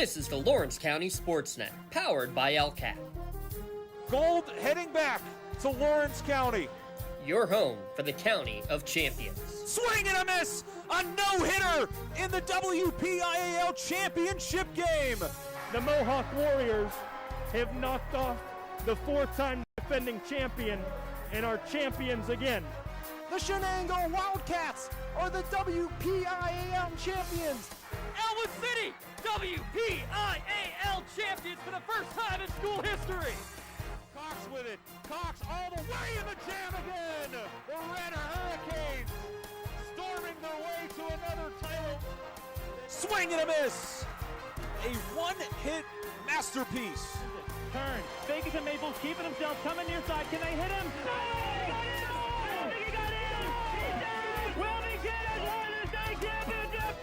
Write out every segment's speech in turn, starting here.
This is the Lawrence County SportsNet, powered by LCAT. Gold heading back to Lawrence County. Your home for the County of Champions. Swing and a miss! A no-hitter in the WPIAL championship game. The Mohawk Warriors have knocked off the four-time defending champion and are champions again. The Shenango Wildcats are the WPIAL champions. Elwood City, WPIAL champions for the first time in school history. Cox with it. Cox all the way in the jam again. The Red Hurricanes storming their way to another title. Swing and a miss. A one-hit masterpiece. Turn. Vegas and Maples keeping himself coming near side. Can they hit him? No! He got in! Will he get it? Won the state championship!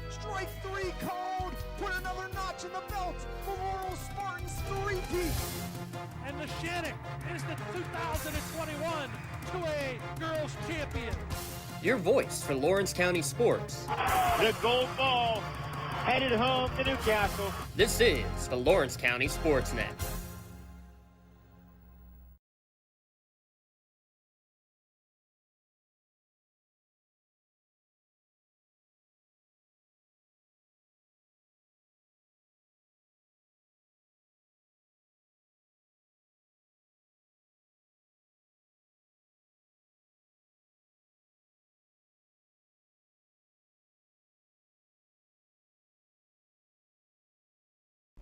Strike three called. Put another notch in the belt. Memorial Spartans three-peat. And the Shannon is the 2021 2A Girls Champion. Your voice for Lawrence County sports. The gold ball headed home to Newcastle. This is the Lawrence County SportsNet.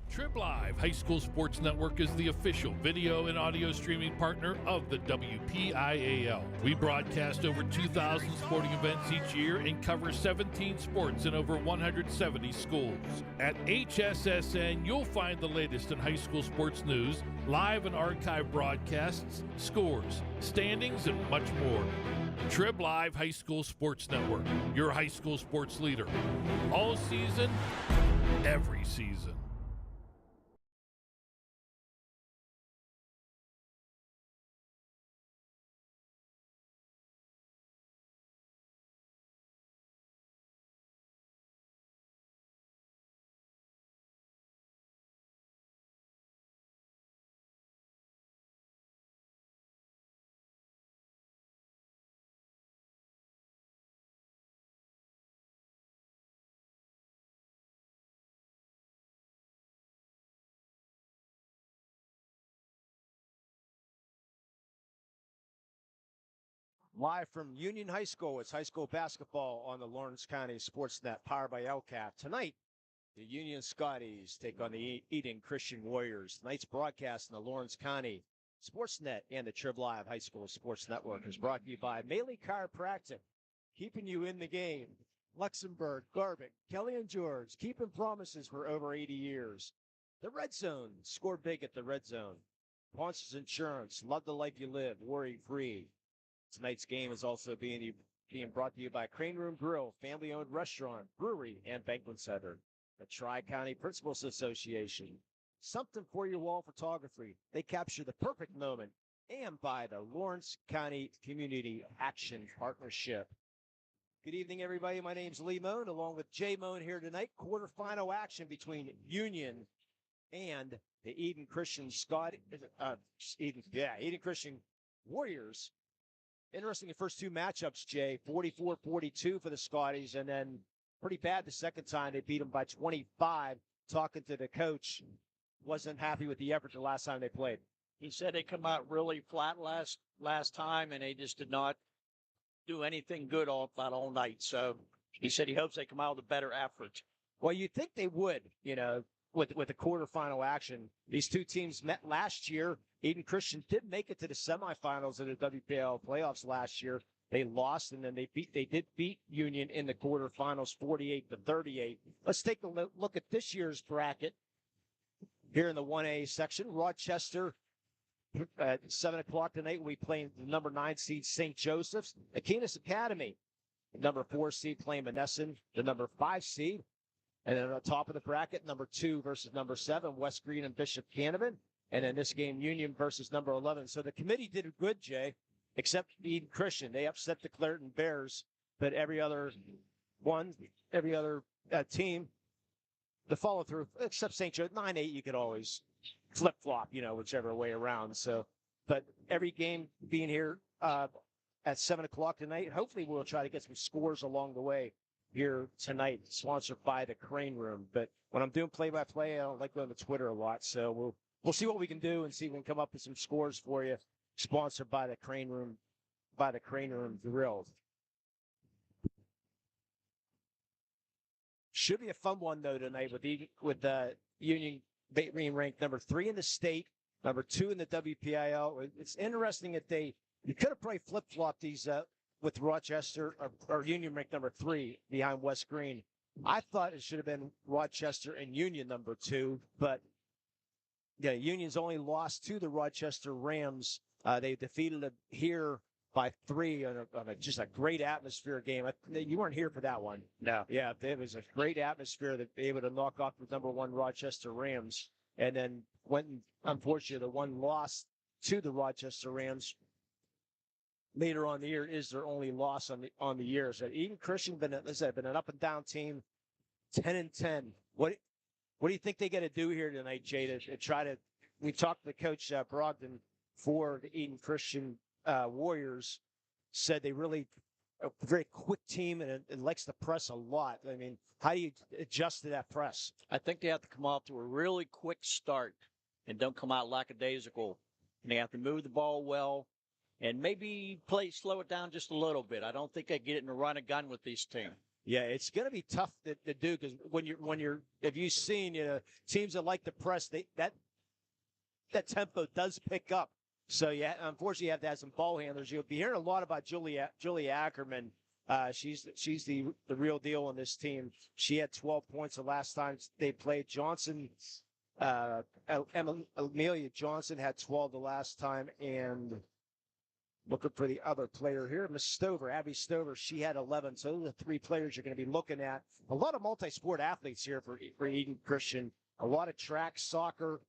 Trib Live High School Sports Network is the official video and audio streaming partner of the WPIAL. We broadcast over 2,000 sporting events each year and cover 17 sports in over 170 schools. At HSSN, you'll find the latest in high school sports news, live and archive broadcasts, scores, standings, and much more. Trib Live High School Sports Network, your high school sports leader. All season, every season. Live from Union High School, it's high school basketball on the Lawrence County SportsNet, powered by LCAT. Tonight, the Union Scotties take on the Eden Christian Warriors. Tonight's broadcast on the Lawrence County SportsNet and the Trib Live High School Sports Network is brought to you by Maley Chiropractic, keeping you in the game. Luxembourg, Garbic, Kelly and George, keeping promises for over 80 years. The Red Zone, score big at the Red Zone. Ponce's Insurance, love the life you live, worry-free. Tonight's game is also being brought to you by Crane Room Grill, family-owned restaurant, brewery, and banquet center. The Tri-County Principals Association, something for your wall photography. They capture the perfect moment. And by the Lawrence County Community Action Partnership. Good evening, everybody. My name's Lee Moan, along with Jay Moan here tonight. Quarterfinal action between Union and the Eden Christian Eden Christian Warriors. Interesting, the first two matchups, Jay, 44-42 for the Scotties, and then pretty bad the second time. They beat them by 25. Talking to the coach, wasn't happy with the effort the last time they played. He said they come out really flat last time, and they just did not do anything good all night. So he said he hopes they come out with a better effort. Well, you'd think they would, with the quarterfinal action. These two teams met last year. Eden Christian did make it to the semifinals of the WPIAL playoffs last year. They lost, and then they did beat Union in the quarterfinals 48-38. Let's take a look at this year's bracket here in the 1A section. Rochester at 7 o'clock tonight will be playing the number 9 seed St. Joseph's. Aquinas Academy, the number 4 seed, playing Monessen, the number 5 seed. And then on the top of the bracket, number 2 versus number 7, West Green and Bishop Canevin. And in this game, Union versus number 11. So the committee did a good, Jay, except Eden Christian. They upset the Clareton Bears, but every other team the follow through, except St. Joe 9-8, you could always flip flop, whichever way around. So, but every game being here at 7 o'clock tonight, hopefully we'll try to get some scores along the way here tonight, sponsored by the Crane Room. But when I'm doing play-by-play, I don't like going to Twitter a lot. So we'll see what we can do and see if we can come up with some scores for you, sponsored by the Crane Room, Grill. Should be a fun one though tonight with Union being ranked number 3 in the state, number 2 in the WPIAL. It's interesting that you could have probably flip-flopped these with Rochester or Union ranked number 3 behind West Green. I thought it should have been Rochester and Union number 2, but yeah, Union's only lost to the Rochester Rams. They defeated them here by 3 on just a great atmosphere game. You weren't here for that one. No. Yeah, it was a great atmosphere that they able to knock off the number 1 Rochester Rams, and then unfortunately, the one loss to the Rochester Rams later on in the year is their only loss on the year. So Eden Christian been an up and down team, 10-10. What do you think they got to do here tonight, Jay, to try to? We talked to Coach Brogdon for the Eden Christian Warriors. Said they really a very quick team and likes to press a lot. I mean, how do you adjust to that press? I think they have to come off to a really quick start and don't come out lackadaisical. And they have to move the ball well and maybe slow it down just a little bit. I don't think they get it in a run and gun with this team. Yeah, it's going to be tough to do because if you've seen teams that like to press, that tempo does pick up. So yeah, unfortunately, you have to have some ball handlers. You'll be hearing a lot about Julia Ackerman. She's the real deal on this team. She had 12 points the last time they played. Amelia Johnson had 12 the last time, and looking for the other player here, Miss Stover, Abby Stover, she had 11. So those are the 3 players you're going to be looking at. A lot of multi-sport athletes here for Eden Christian. A lot of track, soccer,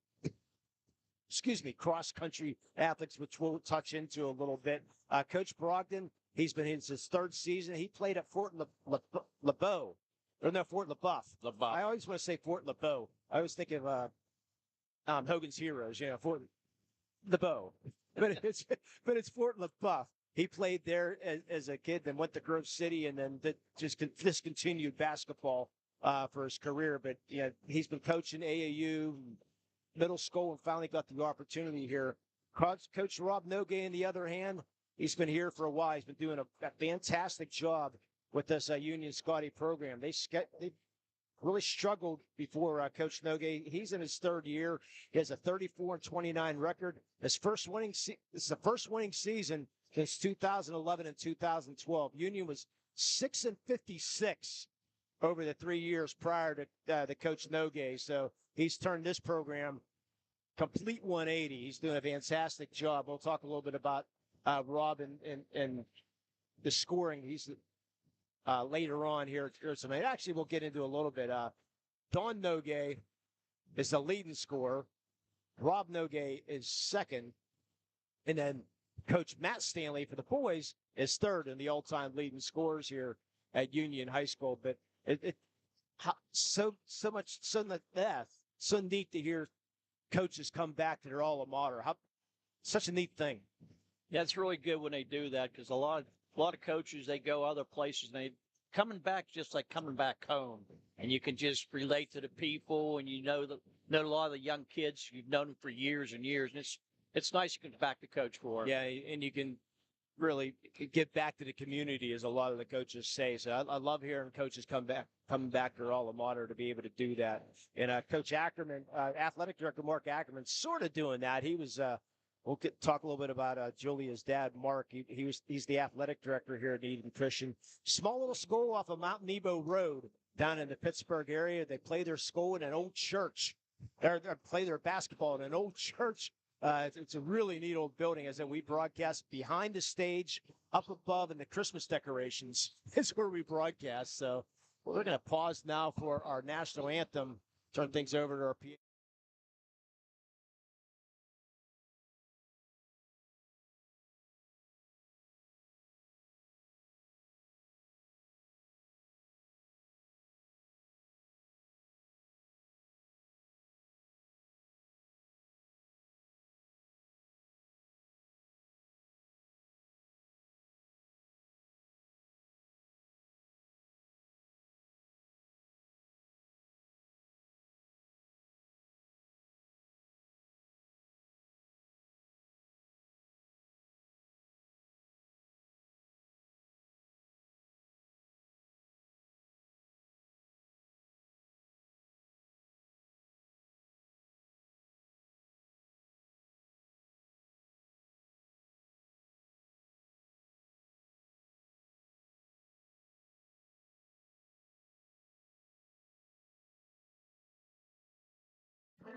cross-country athletes, which we'll touch into a little bit. Coach Brogdon, he's been in his 3rd season. He played at Fort LeBeau. Or no, Fort LeBeuf. I always want to say Fort LeBeau. I always think of Hogan's Heroes, Fort LeBeau. But it's Fort LeBeuf. He played there as a kid, then went to Grove City, and then just discontinued basketball for his career. But yeah, he's been coaching AAU, middle school, and finally got the opportunity here. Coach Rob Nogay, on the other hand, he's been here for a while. He's been doing a fantastic job with this Union Scotty program. They really struggled before Coach Nogay. He's in his 3rd year. He has a 34-29 record. This is the first winning season since 2011 and 2012. Union was 6-56 over the 3 years prior to Coach Nogay. So he's turned this program complete 180. He's doing a fantastic job. We'll talk a little bit about Rob and the scoring. He's later on here. Actually, we'll get into a little bit. Don Nogay is the leading scorer. Rob Nogay is 2nd. And then Coach Matt Stanley for the boys is 3rd in the all-time leading scorers here at Union High School. But so neat to hear coaches come back to their alma mater. Such a neat thing. Yeah, it's really good when they do that because a lot of coaches, they go other places and they coming back just like coming back home, and you can just relate to the people, and know a lot of the young kids. You've known them for years and years, and it's nice you can back to coach for them. Yeah, and you can really get back to the community, as a lot of the coaches say. So I love hearing coaches coming back to their alma mater to be able to do that. And Coach Ackerman, athletic director Mark Ackerman, sort of doing that. He was. We'll talk a little bit about Julia's dad, Mark. He's the athletic director here at Eden Christian. Small little school off of Mount Nebo Road down in the Pittsburgh area. They play their school in an old church. They play their basketball in an old church. It's a really neat old building. As we broadcast behind the stage, up above, and the Christmas decorations is where we broadcast. So we're going to pause now for our national anthem. Turn things over to our PA.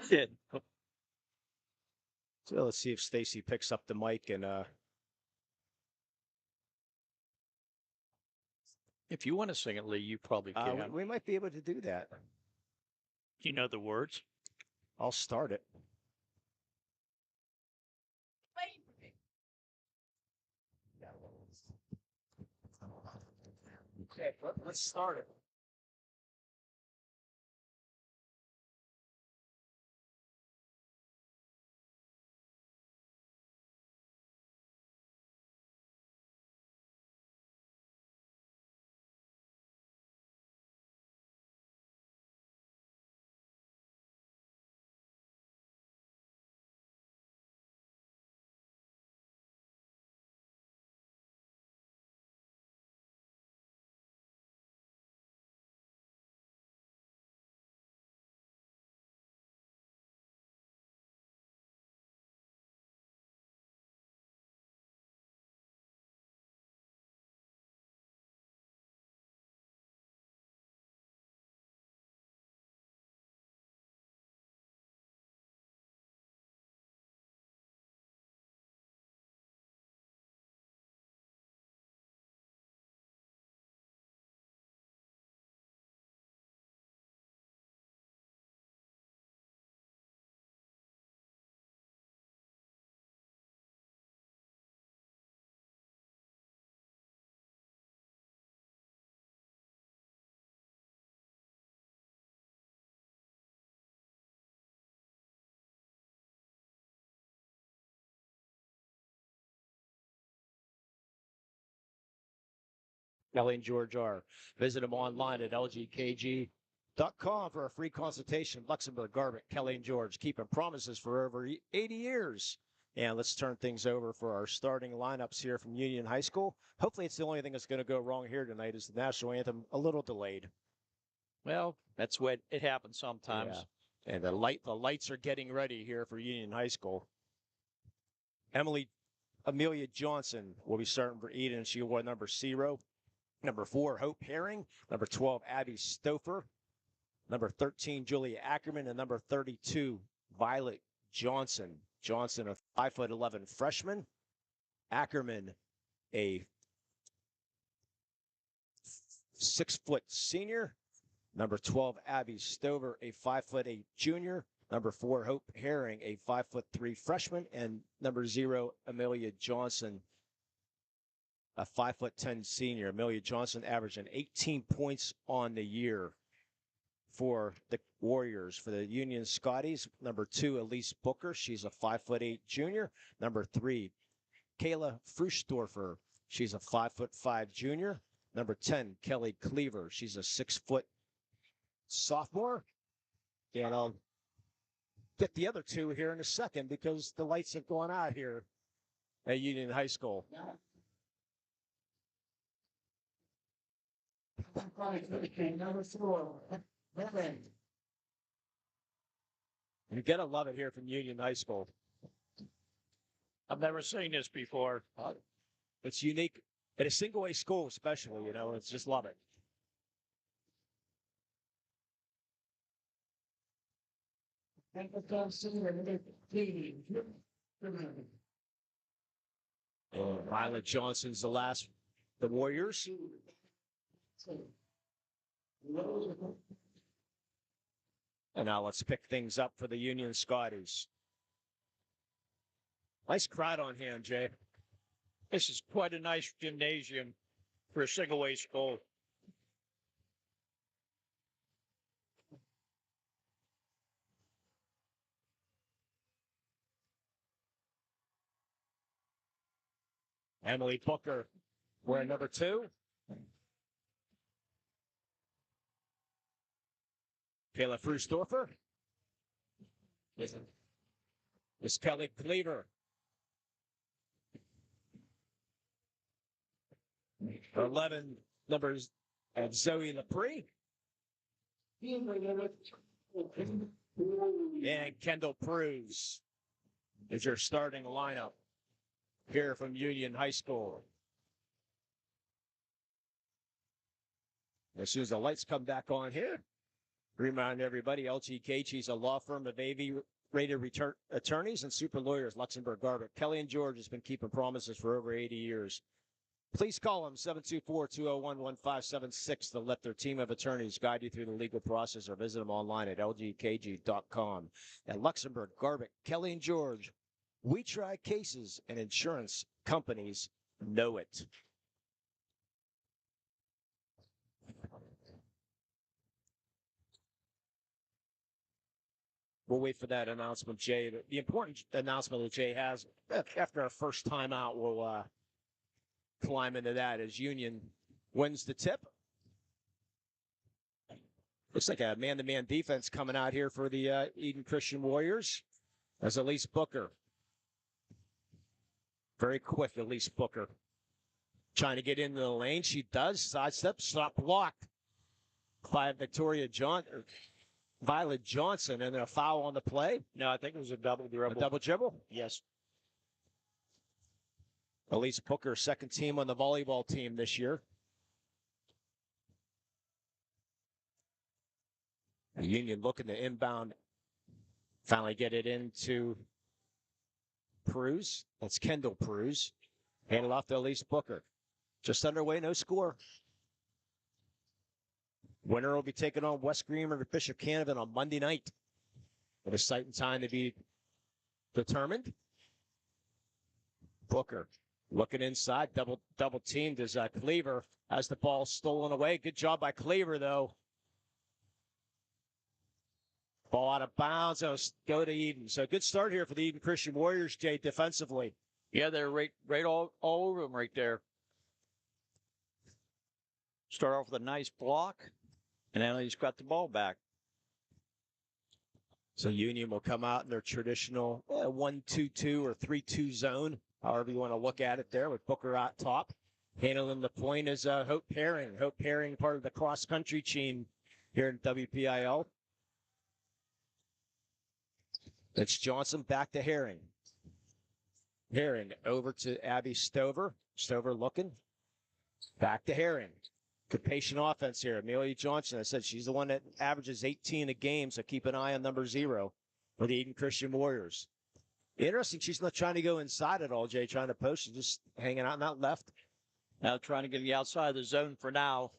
Yeah. So let's see if Stacy picks up the mic and If you want to sing it, Lee, you probably can. we might be able to do that. Do you know the words? I'll start it. Okay, let's start it. Kelly and George are. Visit them online at lgkg.com for a free consultation. Luxembourg, Garbutt, Kelly and George, keeping promises for over 80 years. And let's turn things over for our starting lineups here from Union High School. Hopefully it's the only thing that's going to go wrong here tonight is the national anthem a little delayed. Well, that's what it happens sometimes. Yeah. And the lights are getting ready here for Union High School. Amelia Johnson will be starting for Eden. She wore number 0. Number 4, Hope Herring. Number 12, Abby Stouffer. Number 13, Julia Ackerman. And number 32, Violet Johnson. Johnson, a 5'11" freshman. Ackerman, a 6-foot senior. Number 12, Abby Stover, a 5'8" junior. Number 4, Hope Herring, a 5'3" freshman. And number 0, Amelia Johnson, a 5'10" senior. Amelia Johnson averaging 18 points on the year for the Warriors. For the Union Scotties, number 2, Elise Booker. She's a 5'8" junior. Number 3, Kayla Fruschdorfer. She's a 5'5" junior. Number 10, Kelly Cleaver. She's a 6-foot sophomore. And I'll get the other two here in a second because the lights have gone out here at Union High School. You gotta love it here from Union High School. I've never seen this before. It's unique at a single A school, especially. It's just love it. Violet Johnson's the Warriors. And now let's pick things up for the Union Scotties. Nice crowd on hand, Jay. This is quite a nice gymnasium for a single-A school. Emily Booker wearing number 2. Kayla Fruschdorfer. Miss Kelly Cleaver. 11 numbers of Zoe Lepre. And Kendall Pruse is your starting lineup here from Union High School. As soon as the lights come back on here, Remind everybody, LGKG is a law firm of AV-rated attorneys and super lawyers, Luxembourg, Garbutt. Kelly and George has been keeping promises for over 80 years. Please call them 724-201-1576 to let their team of attorneys guide you through the legal process or visit them online at lgkg.com. At Luxembourg, Garbutt, Kelly and George, we try cases and insurance companies know it. We'll wait for that announcement, Jay. The important announcement that Jay has after our first time out, we'll climb into that as Union wins the tip. Looks like a man-to-man defense coming out here for the Eden Christian Warriors as Elise Booker. Very quick, Elise Booker. Trying to get into the lane. She does. Sidestep, stop blocked by Violet Johnson, and a foul on the play. No, I think it was a double dribble. A double dribble? Yes. Elise Booker, second team on the volleyball team this year. The Union looking to inbound, finally get it into Pruse. That's Kendall Pruse. Handed off to Elise Booker. Just underway, no score. Winner will be taking on West Green or Bishop Canevin on Monday night. With a site and time to be determined. Booker looking inside, double teamed as Cleaver has the ball stolen away. Good job by Cleaver, though. Ball out of bounds. It'll go to Eden. So good start here for the Eden Christian Warriors, Jay, defensively. Yeah, they're right all over them right there. Start off with a nice block, and then he's got the ball back. So Union will come out in their traditional 1-2-2 or 3-2 zone, however you want to look at it there, with Booker out top. Handling the point is Hope Herring. Hope Herring, part of the cross-country team here in WPIAL. It's Johnson back to Herring. Herring over to Abby Stover. Stover looking. Back to Herring. Good patient offense here. Amelia Johnson, I said she's the one that averages 18 a game, so keep an eye on number 0 for the Eden Christian Warriors. Interesting, she's not trying to go inside at all, Jay, trying to post. She's just hanging out in that left. Now trying to get the outside of the zone for now.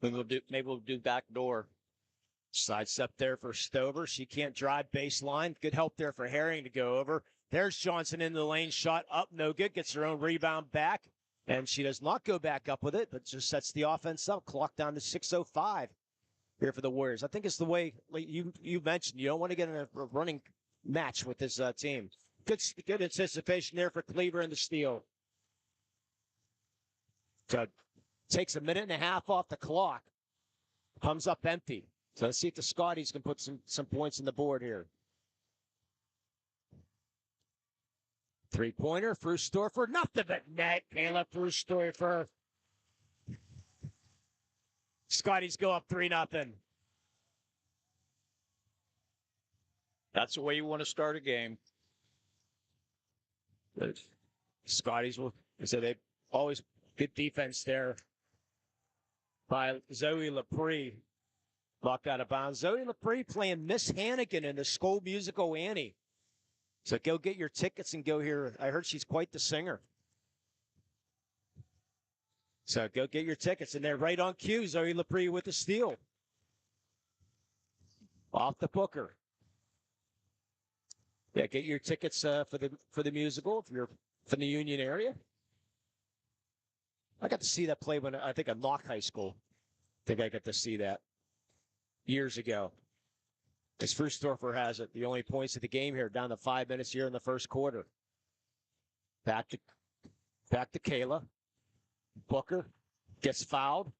Maybe we'll do back door. Sidestep there for Stover. She can't drive baseline. Good help there for Herring to go over. There's Johnson in the lane. Shot up, no good. Gets her own rebound back. And she does not go back up with it, but just sets the offense up. Clock down to 6:05 here for the Warriors. I think it's the way, like you mentioned, you don't want to get in a running match with this team. Good anticipation there for Cleaver and the steal. So takes a minute and a half off the clock. Comes up empty. So let's see if the Scotties can put some points on the board here. Three-pointer, Frustorfer, nothing but net. Kayla Frustorfer. Scotties go up 3-0. That's the way you want to start a game. Scotties will, so they always good defense there by Zoe Lepre. Blocked out of bounds. Zoe Lepre playing Miss Hannigan in the school musical Annie. So go get your tickets and go hear. I heard she's quite the singer. So go get your tickets. And they're right on cue. Zoe Lepre with the steal. Off the Booker. Yeah, get your tickets for the musical if you're from the Union area. I got to see that play when I think at Knock High School. I think I got to see that years ago. As Frustorfer has it, the only points of the game here, down to 5 minutes here in the first quarter. Back to Kayla. Booker gets fouled.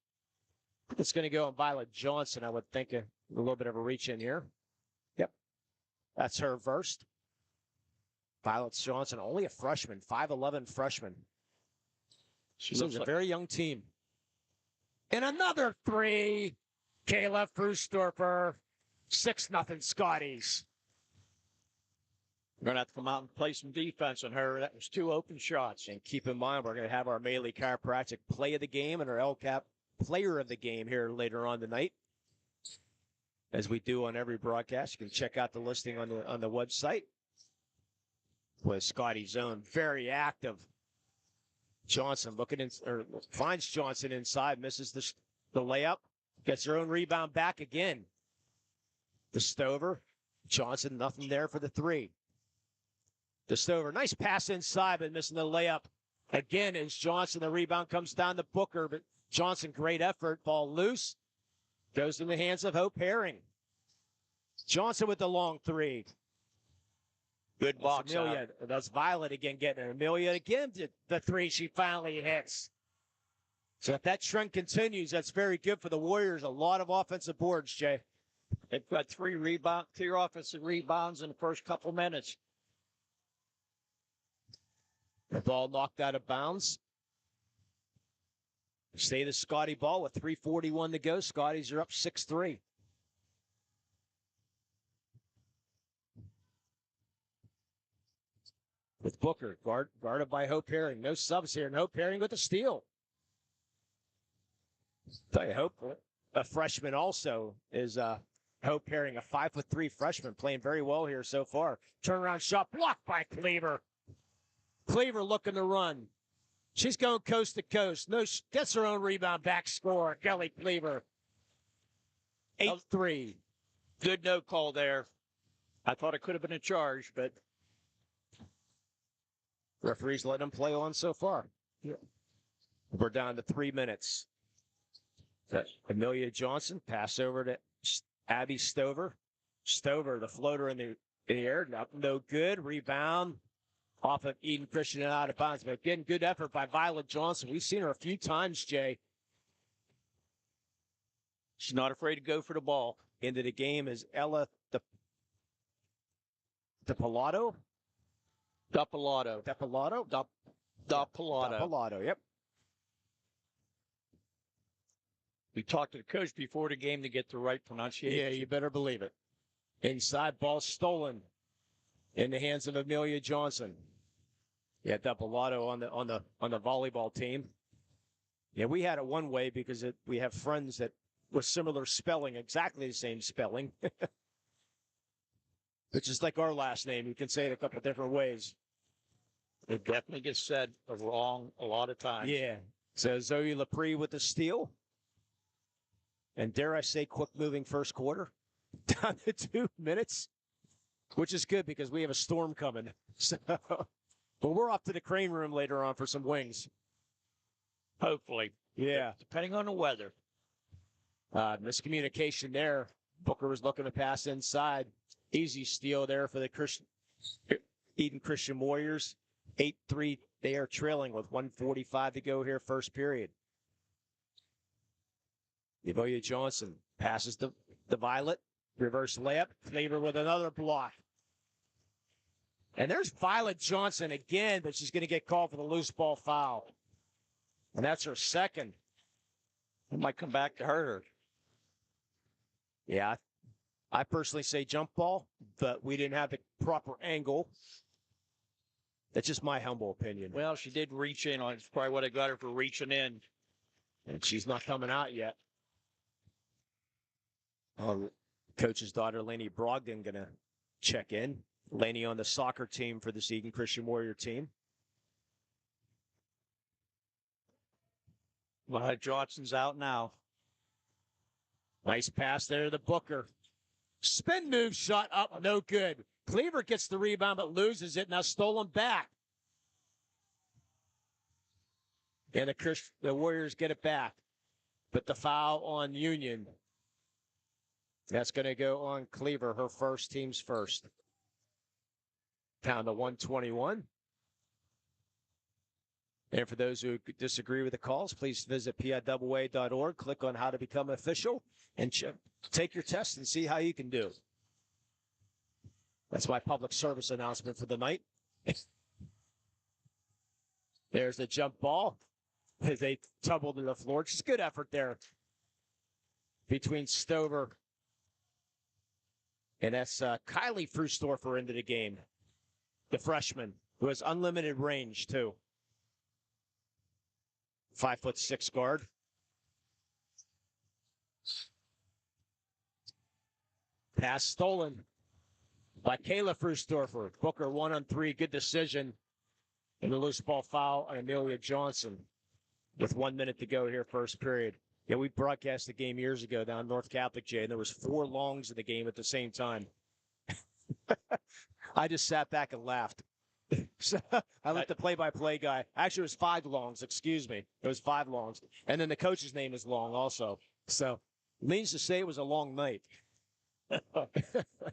It's going to go on Violet Johnson, I would think. A little bit of a reach in here. Yep. That's her first. Violet Johnson, only a freshman, 5'11" freshman. She's a very young team. And another three. Kayla Frustorfer. 6-0 Scotties. We're going to have to come out and play some defense on her. That was 2 open shots. And keep in mind, we're going to have our Maley Chiropractic play of the game and our LCAP player of the game here later on tonight. as we do on every broadcast. You can check out the listing on the website. With Scotties' zone, very active. Johnson finds Johnson inside, misses the layup, gets her own rebound back again. The Stover, Johnson, nothing there for the three. The Stover, nice pass inside, but missing the layup. Again, as Johnson, the rebound comes down to Booker, but Johnson, great effort, ball loose, goes in the hands of Hope Herring. Johnson with the long three. Good box Amelia, out. that's Violet again getting it. Amelia again, the three she finally hits. So if that trend continues, that's very good for the Warriors. A lot of offensive boards, Jay. They've got three offensive rebounds in the first couple minutes. The ball knocked out of bounds. Stay the Scotty ball with 3:41 to go. Scotties are up 6-3. With Booker, guarded by Hope Herring. No subs here, and Hope Herring with the steal. Tell you, Hope, a freshman also, is Hope Herring, a 5'3" freshman, playing very well here so far. Turnaround shot blocked by Cleaver. Cleaver looking to run. She's going coast to coast. No, gets her own rebound back score. Kelly Cleaver. 8-3. Good no call there. I thought it could have been a charge, but referees letting them play on so far. Yeah. We're down to 3 minutes. Amelia Johnson, pass over to Abby Stover. Stover, the floater in the air, no good. Rebound off of Eden Christian and out of bounds. But again, good effort by Violet Johnson. We've seen her a few times, Jay. She's not afraid to go for the ball. Into the game is Ella DePilato. DePilato. DePilato? DePilato. DePilato, yep. We talked to the coach before the game to get the right pronunciation. Yeah, you better believe it. Inside ball stolen in the hands of Amelia Johnson. Yeah, DePilato on the volleyball team. Yeah, we had it one way because we have friends that with similar spelling, exactly the same spelling. Which is like our last name. You can say it a couple different ways. It definitely gets said wrong a lot of times. Yeah. So Zoe Lepre with the steal. And dare I say, quick moving first quarter. Down to 2 minutes. Which is good because we have a storm coming. So, but we're off to the crane room later on for some wings. Hopefully. Yeah. Depending on the weather. Miscommunication there. Booker was looking to pass inside. Easy steal there for the Eden Christian Warriors. 8-3. They are trailing with 1:45 to go here, first period. Amelia Johnson passes the Violet. Reverse layup. Cleaver with another block. And there's Violet Johnson again, but she's going to get called for the loose ball foul. And that's her second. It might come back to hurt her. Yeah, I personally say jump ball, but we didn't have the proper angle. That's just my humble opinion. Well, she did reach in on it. It's probably what I got her for reaching in. And she's not coming out yet. Coach's daughter, Lainey Brogdon, going to check in. Lainey on the soccer team for the Eden Christian Warrior team. Well, Johnson's out now. Nice pass there to Booker. Spin move shot up, no good. Cleaver gets the rebound but loses it. Now stolen back. And the Warriors get it back. But the foul on Union. That's going to go on Cleaver, her first, team's first. Down to 121. And for those who disagree with the calls, please visit PIAA.org, click on how to become official, and take your test and see how you can do. That's my public service announcement for the night. There's the jump ball. They tumbled to the floor. Just good effort there between Stover. And that's Kylie Frustorfer into the game. The freshman, who has unlimited range, too. 5'6" guard. Pass stolen by Kayla Frustorfer. Booker 1-on-3. Good decision. And the loose ball foul on Amelia Johnson with 1 minute to go here, first period. Yeah, we broadcast the game years ago down North Catholic, Jay, and there was 4 longs in the game at the same time. I just sat back and laughed. So I let the play-by-play guy. Actually, it was 5 longs. Excuse me. It was 5 longs. And then the coach's name is Long also. So means to say it was a long night.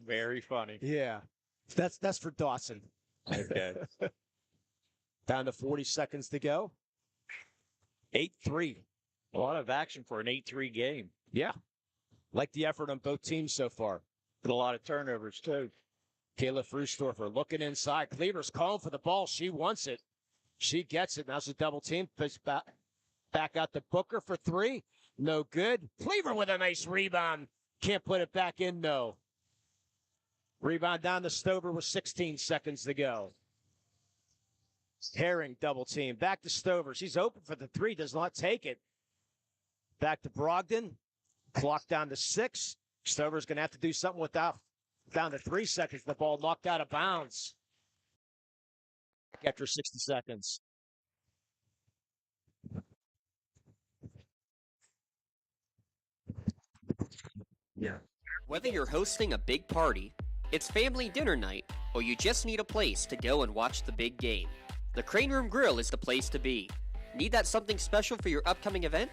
Very funny. Yeah. That's for Dawson. Okay. Down to 40 seconds to go. 8-3. A lot of action for an 8-3 game. Yeah. Like the effort on both teams so far. With a lot of turnovers, too. Kayla Frustorfer looking inside. Cleaver's calling for the ball. She wants it. She gets it. Now it's a double team. Back out to Booker for 3. No good. Cleaver with a nice rebound. Can't put it back in, though. Rebound down to Stover with 16 seconds to go. Herring double team. Back to Stover. She's open for the 3. Does not take it. Back to Brogdon. Clock down to 6. Stover's going to have to do something with that. Down to 3 seconds. The ball knocked out of bounds. After 60 seconds. Yeah. Whether you're hosting a big party, it's family dinner night, or you just need a place to go and watch the big game, the Crane Room Grill is the place to be. Need that something special for your upcoming event?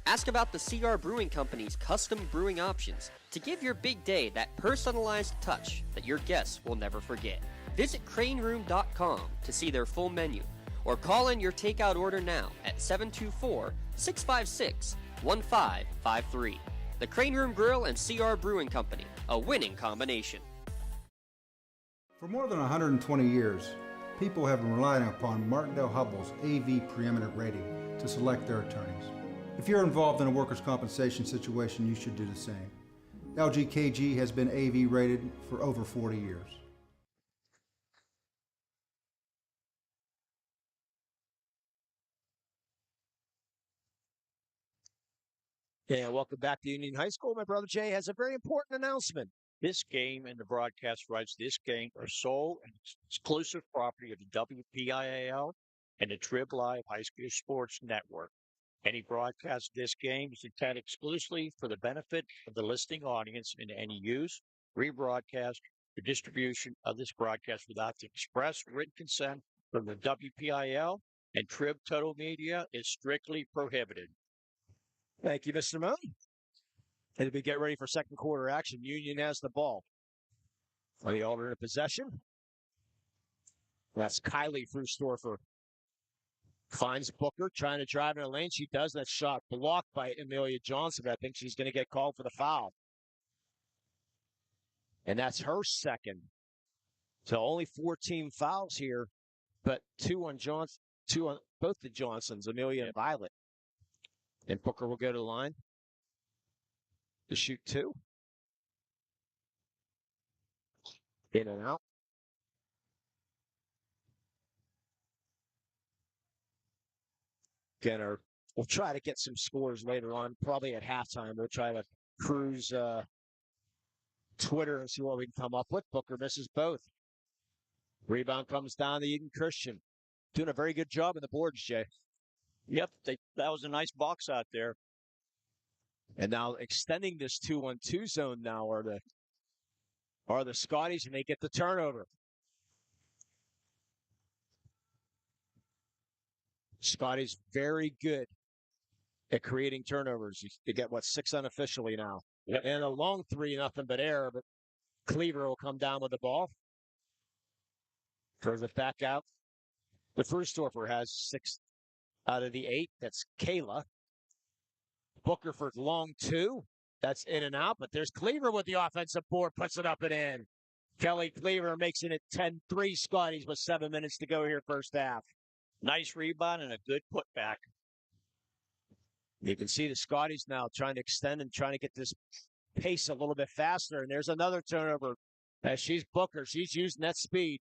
Ask about the CR Brewing Company's custom brewing options to give your big day that personalized touch that your guests will never forget. Visit craneroom.com to see their full menu, or call in your takeout order now at 724-656-1553. The Crane Room Grill and CR Brewing Company, a winning combination. For more than 120 years, people have been relying upon Martindale Hubbell's AV preeminent rating to select their attorneys. If you're involved in a workers' compensation situation, you should do the same. LGKG has been AV rated for over 40 years. Yeah, welcome back to Union High School. My brother Jay has a very important announcement. This game and the broadcast rights to this game are sole and exclusive property of the WPIAL and the Trib Live High School Sports Network. Any broadcast of this game is intended exclusively for the benefit of the listening audience, and any use, rebroadcast, or distribution of this broadcast without the express written consent from the WPIL and Trib Total Media is strictly prohibited. Thank you, Mr. Moon. As we get ready for second quarter action, Union has the ball. For the alternate possession. That's Kylie Frustorfer. Finds Booker trying to drive in the lane. She does. That shot blocked by Amelia Johnson. I think she's going to get called for the foul. And that's her second. So only 14 fouls here, but 2 on Johnson, 2 on both the Johnsons, Amelia and Violet. And Booker will go to the line to shoot 2. In and out. Again, we'll try to get some scores later on, probably at halftime. We'll try to cruise Twitter and see what we can come up with. Booker misses both. Rebound comes down to Eden Christian. Doing a very good job in the boards, Jay. Yep, that was a nice box out there. And now extending this 2-on-2 zone now are the Scotties, and they get the turnover. Scotties very good at creating turnovers. You get, 6 unofficially now. Yep. And a long 3, nothing but error, but Cleaver will come down with the ball. Throws it back out. The Frustorfer has 6 out of the 8. That's Kayla. Booker for long 2. That's in and out, but there's Cleaver with the offensive board, puts it up and in. Kelly Cleaver makes it 10-3 Scotties with 7 minutes to go here first half. Nice rebound and a good putback. You can see the Scotties now trying to extend and trying to get this pace a little bit faster. And there's another turnover. As she's Booker, she's using that speed.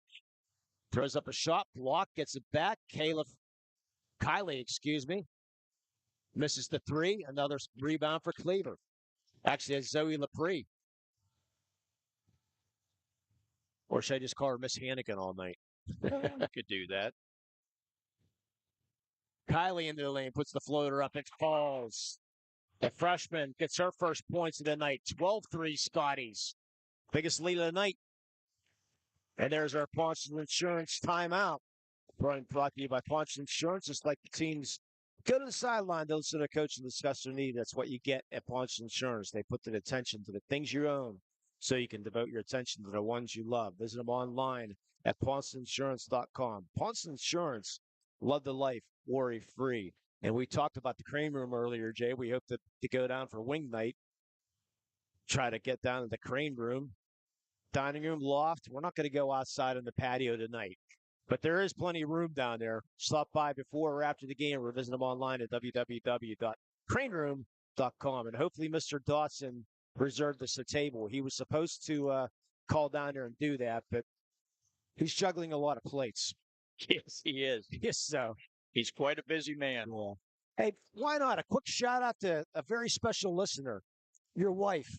Throws up a shot, block, gets it back. Kylie, misses the 3. Another rebound for Cleaver. Actually, it's Zoe Lepre. Or should I just call her Miss Hannigan all night? Could do that. Kylie into the lane, puts the floater up. It falls. The freshman gets her first points of the night. 12-3 Scotties. Biggest lead of the night. And there's our Paunch's Insurance timeout. Brought to you by Paunch's Insurance. Just like the teams go to the sideline to listen to the coach and discuss their need. That's what you get at Paunch's Insurance. They put the attention to the things you own so you can devote your attention to the ones you love. Visit them online at paunchsinsurance.com. Paunch's Insurance, love the life, worry-free. And we talked about the crane room earlier, Jay. We hope to go down for wing night, try to get down to the crane room, dining room, loft. We're not going to go outside on the patio tonight, but there is plenty of room down there. Stop by before or after the game or visit them online at www.craneroom.com. And hopefully Mr. Dawson reserved us a table. He was supposed to call down there and do that, but he's juggling a lot of plates. Yes, he is. Yes, so. He's quite a busy man. Yeah. Hey, why not? A quick shout out to a very special listener, your wife,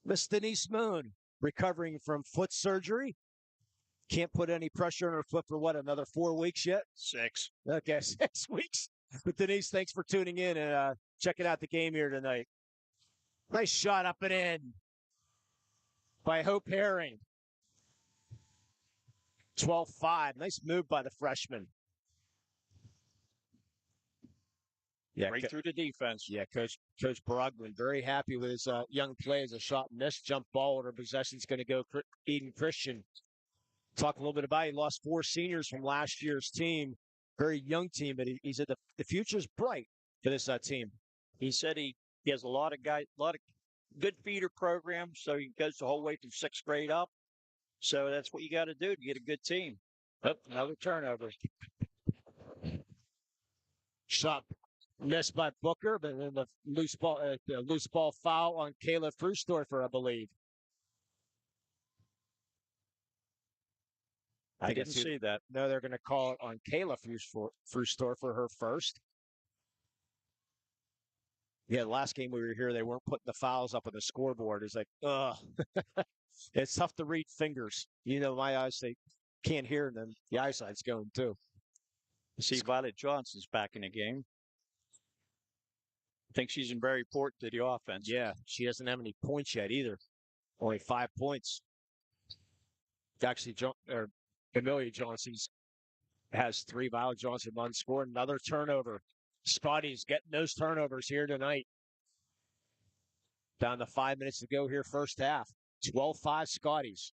Miss Denise Moon, recovering from foot surgery. Can't put any pressure on her foot for what, another 4 weeks yet? 6. Okay, 6 weeks. But Denise, thanks for tuning in and checking out the game here tonight. Nice shot up and in by Hope Herring. 12-5. Nice move by the freshman. Yeah, right through the defense. Yeah, Coach Brogdon very happy with his young players. A shot missed, jump ball in her possession is going to go Eden Christian. Talk a little bit about it. He lost 4 seniors from last year's team. Very young team, but he said the future's bright for this team. He said he has a lot of good feeder programs, so he goes the whole way from 6th grade up. So that's what you got to do to get a good team. Oh, another turnover. Shot missed by Booker, but then the loose ball foul on Kayla Frustorfer, I believe. I didn't see that. No, they're going to call it on Kayla Frustorfer, her first. Yeah, the last game we were here, they weren't putting the fouls up on the scoreboard. It's like, ugh. It's tough to read fingers. You know, my eyes, they can't hear them. The eyesight's going, too. See, Violet Johnson's back in the game. I think she's very important to the offense. Yeah, she doesn't have any points yet either. Only 5 points. Actually, Amelia Johnson has 3. Violet Johnson unscored. Another turnover. Scotties getting those turnovers here tonight. Down to 5 minutes to go here, first half. 12-5 Scotties.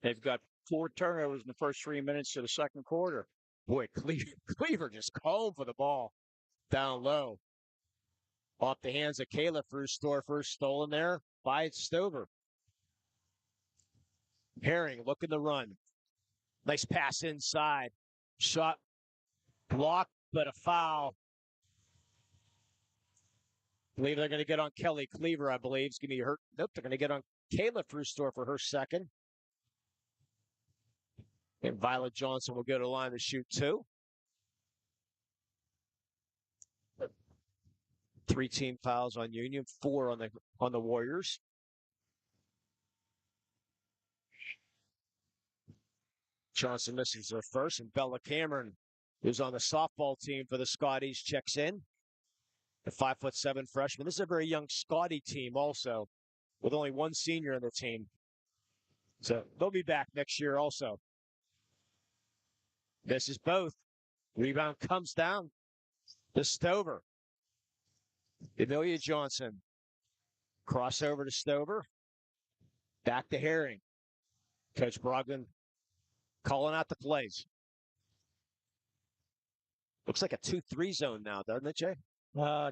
They've got 4 turnovers in the first 3 minutes of the second quarter. Boy, Cleaver just calling for the ball. Down low. Off the hands of Kayla Frustorfer, stolen there by Stover. Herring looking to run. Nice pass inside. Shot blocked, but a foul. I believe they're going to get on Kelly Cleaver, I believe. It's going to be hurt. Nope, they're going to get on Kayla Frustorfer, her second. And Violet Johnson will go to the line to shoot 2. 3 team fouls on Union, 4 on the Warriors. Johnson misses her first, and Bella Cameron, who's on the softball team for the Scotties, checks in. The 5'7" freshman. This is a very young Scotty team also, with only 1 senior on the team. So they'll be back next year also. This is both. Rebound comes down to Stover. Amelia Johnson. Crossover to Stover. Back to Herring. Coach Brogdon calling out the plays. Looks like a 2-3 zone now, doesn't it, Jay? Yeah,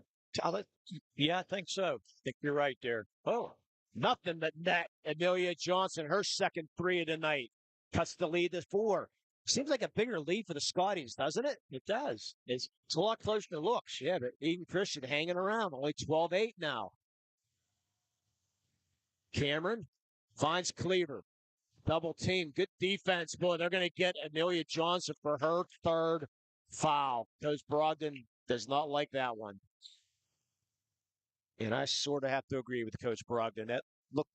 I think so. I think you're right there. Oh, nothing but net. Amelia Johnson, her second 3 of the night. Cuts the lead to 4. Seems like a bigger lead for the Scotties, doesn't it? It does. It's a lot closer than it looks. Yeah, but Eden Christian hanging around. Only 12-8 now. Cameron finds Cleaver. Double team. Good defense. Boy, they're going to get Amelia Johnson for her 3rd foul. Coach Brogdon does not like that one. And I sort of have to agree with Coach Brogdon. That look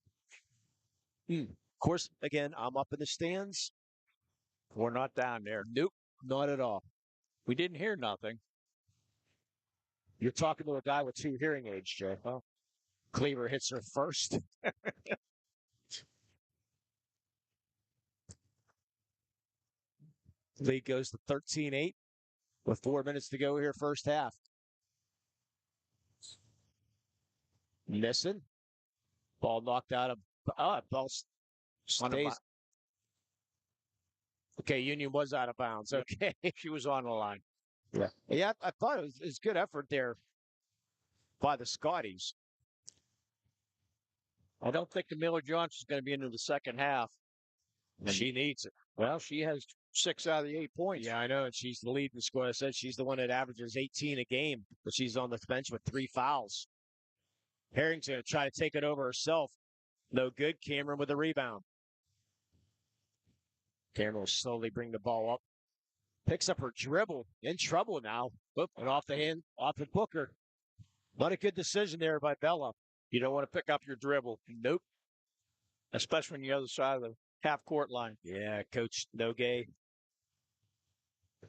course, again, I'm up in the stands. We're not down there. Nope, not at all. We didn't hear nothing. You're talking to a guy with 2 hearing aids, Jay. Huh? Cleaver hits her first. Lead goes to 13-8 with 4 minutes to go here, first half. Missing. Ball knocked out of. Ball stays. Okay, Union was out of bounds. Okay. She was on the line. Yeah, I thought it was good effort there by the Scotties. I don't think the Miller Johnson's going to be into the second half. And she needs it. Well, she has 6 out of the 8 points. Yeah, I know. And she's the leading scorer. I said she's the one that averages 18 a game, but she's on the bench with 3 fouls. Harrington try to take it over herself. No good. Cameron with a rebound. Cameron will slowly bring the ball up. Picks up her dribble. In trouble now. And off the Booker. What a good decision there by Bella. You don't want to pick up your dribble. Nope. Especially on the other side of the half-court line. Yeah, Coach Nogay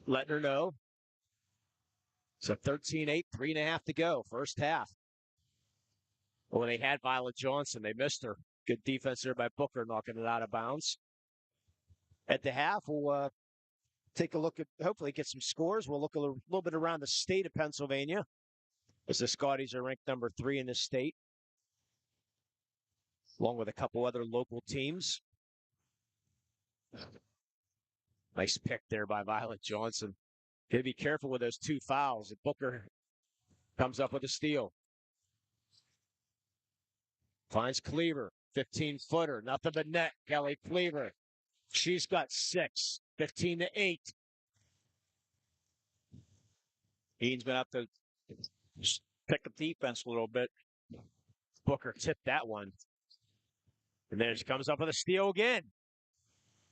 letting her know. So 13-8, 3.5 to go. First half. Well, they had Violet Johnson. They missed her. Good defense there by Booker, knocking it out of bounds. At the half, we'll take a look at, hopefully get some scores. We'll look a little bit around the state of Pennsylvania, as the Scotties are ranked number 3 in the state, along with a couple other local teams. Nice pick there by Violet Johnson. Got to be careful with those 2 fouls. Booker comes up with a steal. Finds Cleaver, 15-footer, nothing but net. Kelly Cleaver, she's got 6, 15-8. Eaton's been up to pick up defense a little bit. Booker tipped that one. And then she comes up with a steal again.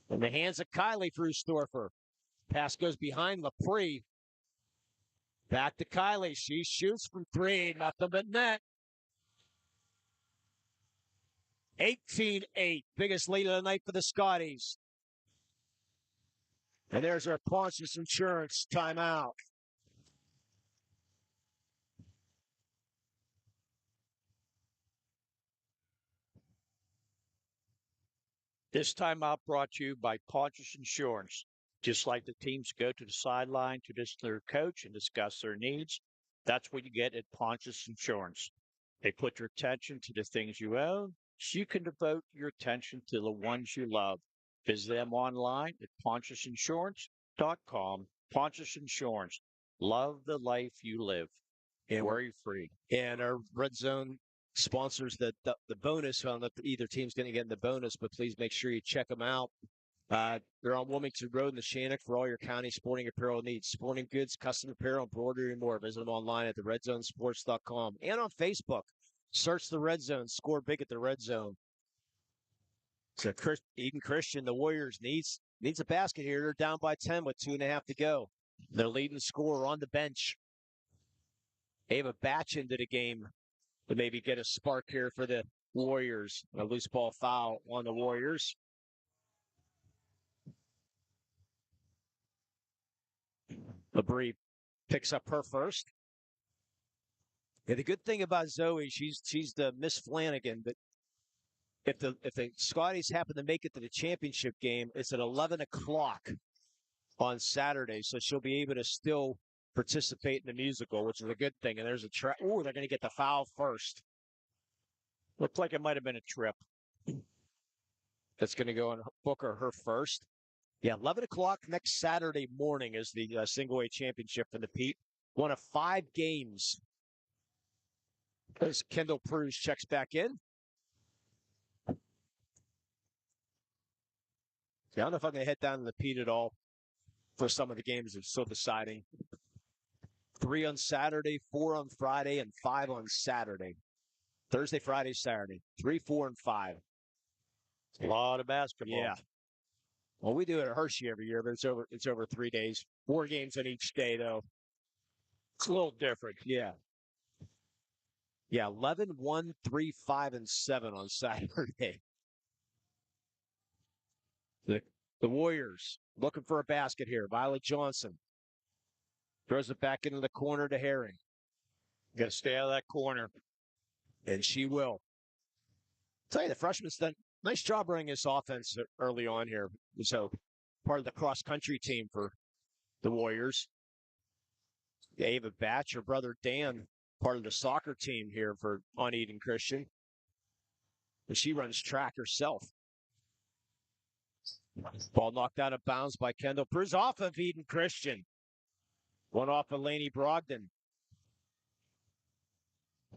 In the hands of Kylie Frustorfer. Pass goes behind Lepre. Back to Kylie. She shoots from 3, nothing but net. 18-8, biggest lead of the night for the Scotties. And there's our Pontius Insurance timeout. This timeout brought to you by Pontius Insurance. Just like the teams go to the sideline to their coach and discuss their needs, that's what you get at Pontius Insurance. They put your attention to the things you own, so you can devote your attention to the ones you love. Visit them online at pontiusinsurance.com. Pontius Insurance. Love the life you live. And Worry-free. And our Red Zone sponsors the bonus. I don't know if either team's going to get in the bonus, but please make sure you check them out. They're on Wilmington Road in the Shannock for all your county sporting apparel needs. Sporting goods, custom apparel, embroidery, and more. Visit them online at theredzonesports.com and on Facebook. Search the Red Zone. Score big at the Red Zone. So Eden Christian, the Warriors, needs a basket here. They're down by 10 with 2.5 to go. Their leading scorer on the bench. Ava Batch into the game to maybe get a spark here for the Warriors. A loose ball foul on the Warriors. Labrie picks up her first. Yeah, the good thing about Zoe, she's the Miss Flanagan, but if the Scotties happen to make it to the championship game, it's at 11 o'clock on Saturday, so she'll be able to still participate in the musical, which is a good thing. And there's a trap. Oh, they're going to get the foul first. Looked like it might have been a trip. That's going to go on Booker, her first. Yeah, 11 o'clock next Saturday morning is the single A championship for the Pete. One of 5 games. As Kendall Pruse checks back in. I don't know if I'm going to head down to the Pete at all for some of the games. It's still deciding. 3 on Saturday, 4 on Friday, and 5 on Saturday. Thursday, Friday, Saturday. 3, 4, and 5. A lot of basketball. Yeah. Well, we do it at Hershey every year, but it's over 3 days. 4 games on each day, though. It's a little different. Yeah. Yeah, 11, 1, 3, 5, and 7 on Saturday. The Warriors looking for a basket here. Violet Johnson throws it back into the corner to Herring. Got to stay out of that corner. And she will. Tell you, the freshman's done a nice job running this offense early on here. So part of the cross-country team for the Warriors. Ava Batch, her brother Dan, part of the soccer team here on Eden Christian. And she runs track herself. Ball knocked out of bounds by Kendall Pruz off of Eden Christian. One off of Laney Brogdon.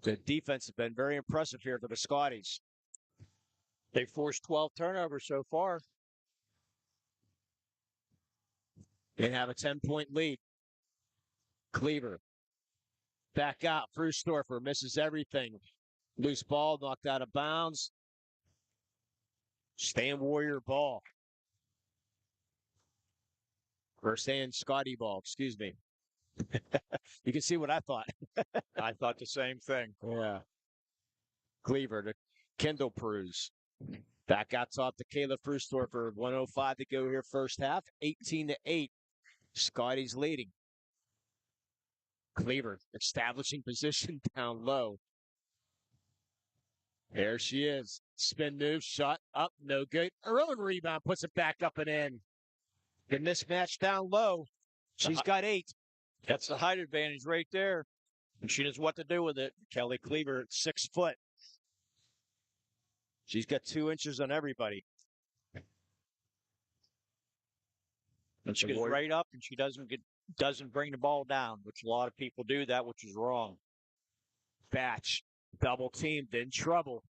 The defense has been very impressive here for the Scotties. They forced 12 turnovers so far. They have a 10-point lead. Cleaver. Back out. Frustorfer misses everything. Loose ball knocked out of bounds. Staying Warrior ball. Or staying Scotty ball, excuse me. You can see what I thought. I thought the same thing. Yeah. Cleaver to Kendall Pruz. Back out top to Kayla Frustorfer. 1:05 to go here first half. 18-8. Scotty's leading. Cleaver establishing position down low. There she is. Spin move, shot up, no good. Her own rebound puts it back up and in. The mismatch down low. She's got 8. That's the height advantage right there. And she knows what to do with it. Kelly Cleaver at 6 foot. She's got 2 inches on everybody. And she gets right up and she doesn't bring the ball down, which a lot of people do that, which is wrong. Batch, double teamed, in trouble.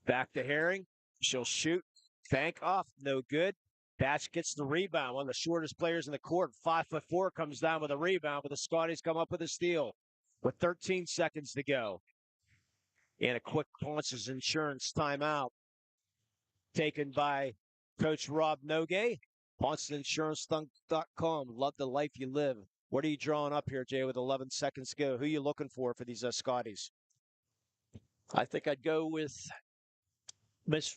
Back to Herring. She'll shoot. Bank off, no good. Batch gets the rebound. One of the shortest players in the court, 5'4", comes down with a rebound, but the Scotties come up with a steal with 13 seconds to go. And a quick Ponce's insurance timeout taken by Coach Rob Nogue. Ponce'sInsurance.com. Love the life you live. What are you drawing up here, Jay, with 11 seconds to go? Who are you looking for these Scotties? I think I'd go with Miss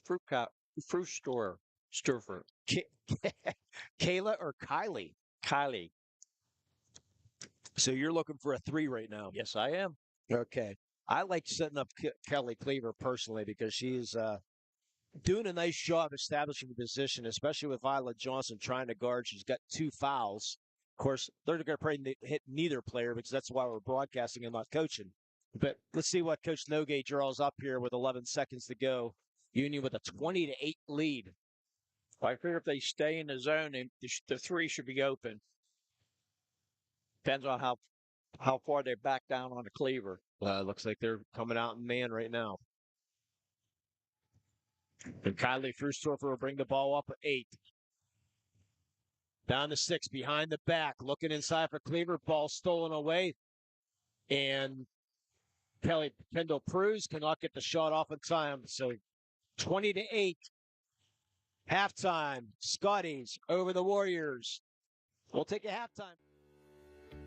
Frustorfer. Kayla or Kylie? Kylie. So you're looking for a 3 right now? Yes, I am. Okay. I like setting up Kelly Cleaver personally because she's doing a nice job establishing the position, especially with Violet Johnson trying to guard. She's got 2 fouls. Of course, they're going to probably hit neither player because that's why we're broadcasting and not coaching. But let's see what Coach Nogue draws up here with 11 seconds to go. Union with a 20-8 lead. I figure if they stay in the zone, the 3 should be open. Depends on how far they back down on the Cleaver. Looks like they're coming out in man right now. And Kylie Frustorfer will bring the ball up at 8. Down to 6, behind the back, looking inside for Cleaver. Ball stolen away. And Kendall Pruz cannot get the shot off in time. So 20-8. Halftime. Scotties over the Warriors. We'll take a halftime.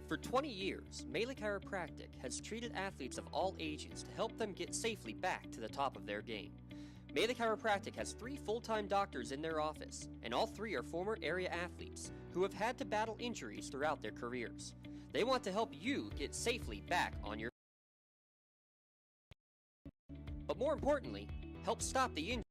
For 20 years, Melee Chiropractic has treated athletes of all ages to help them get safely back to the top of their game. Melee Chiropractic has 3 full-time doctors in their office, and all 3 are former area athletes who have had to battle injuries throughout their careers. They want to help you get safely back on your but more importantly, help stop the injury.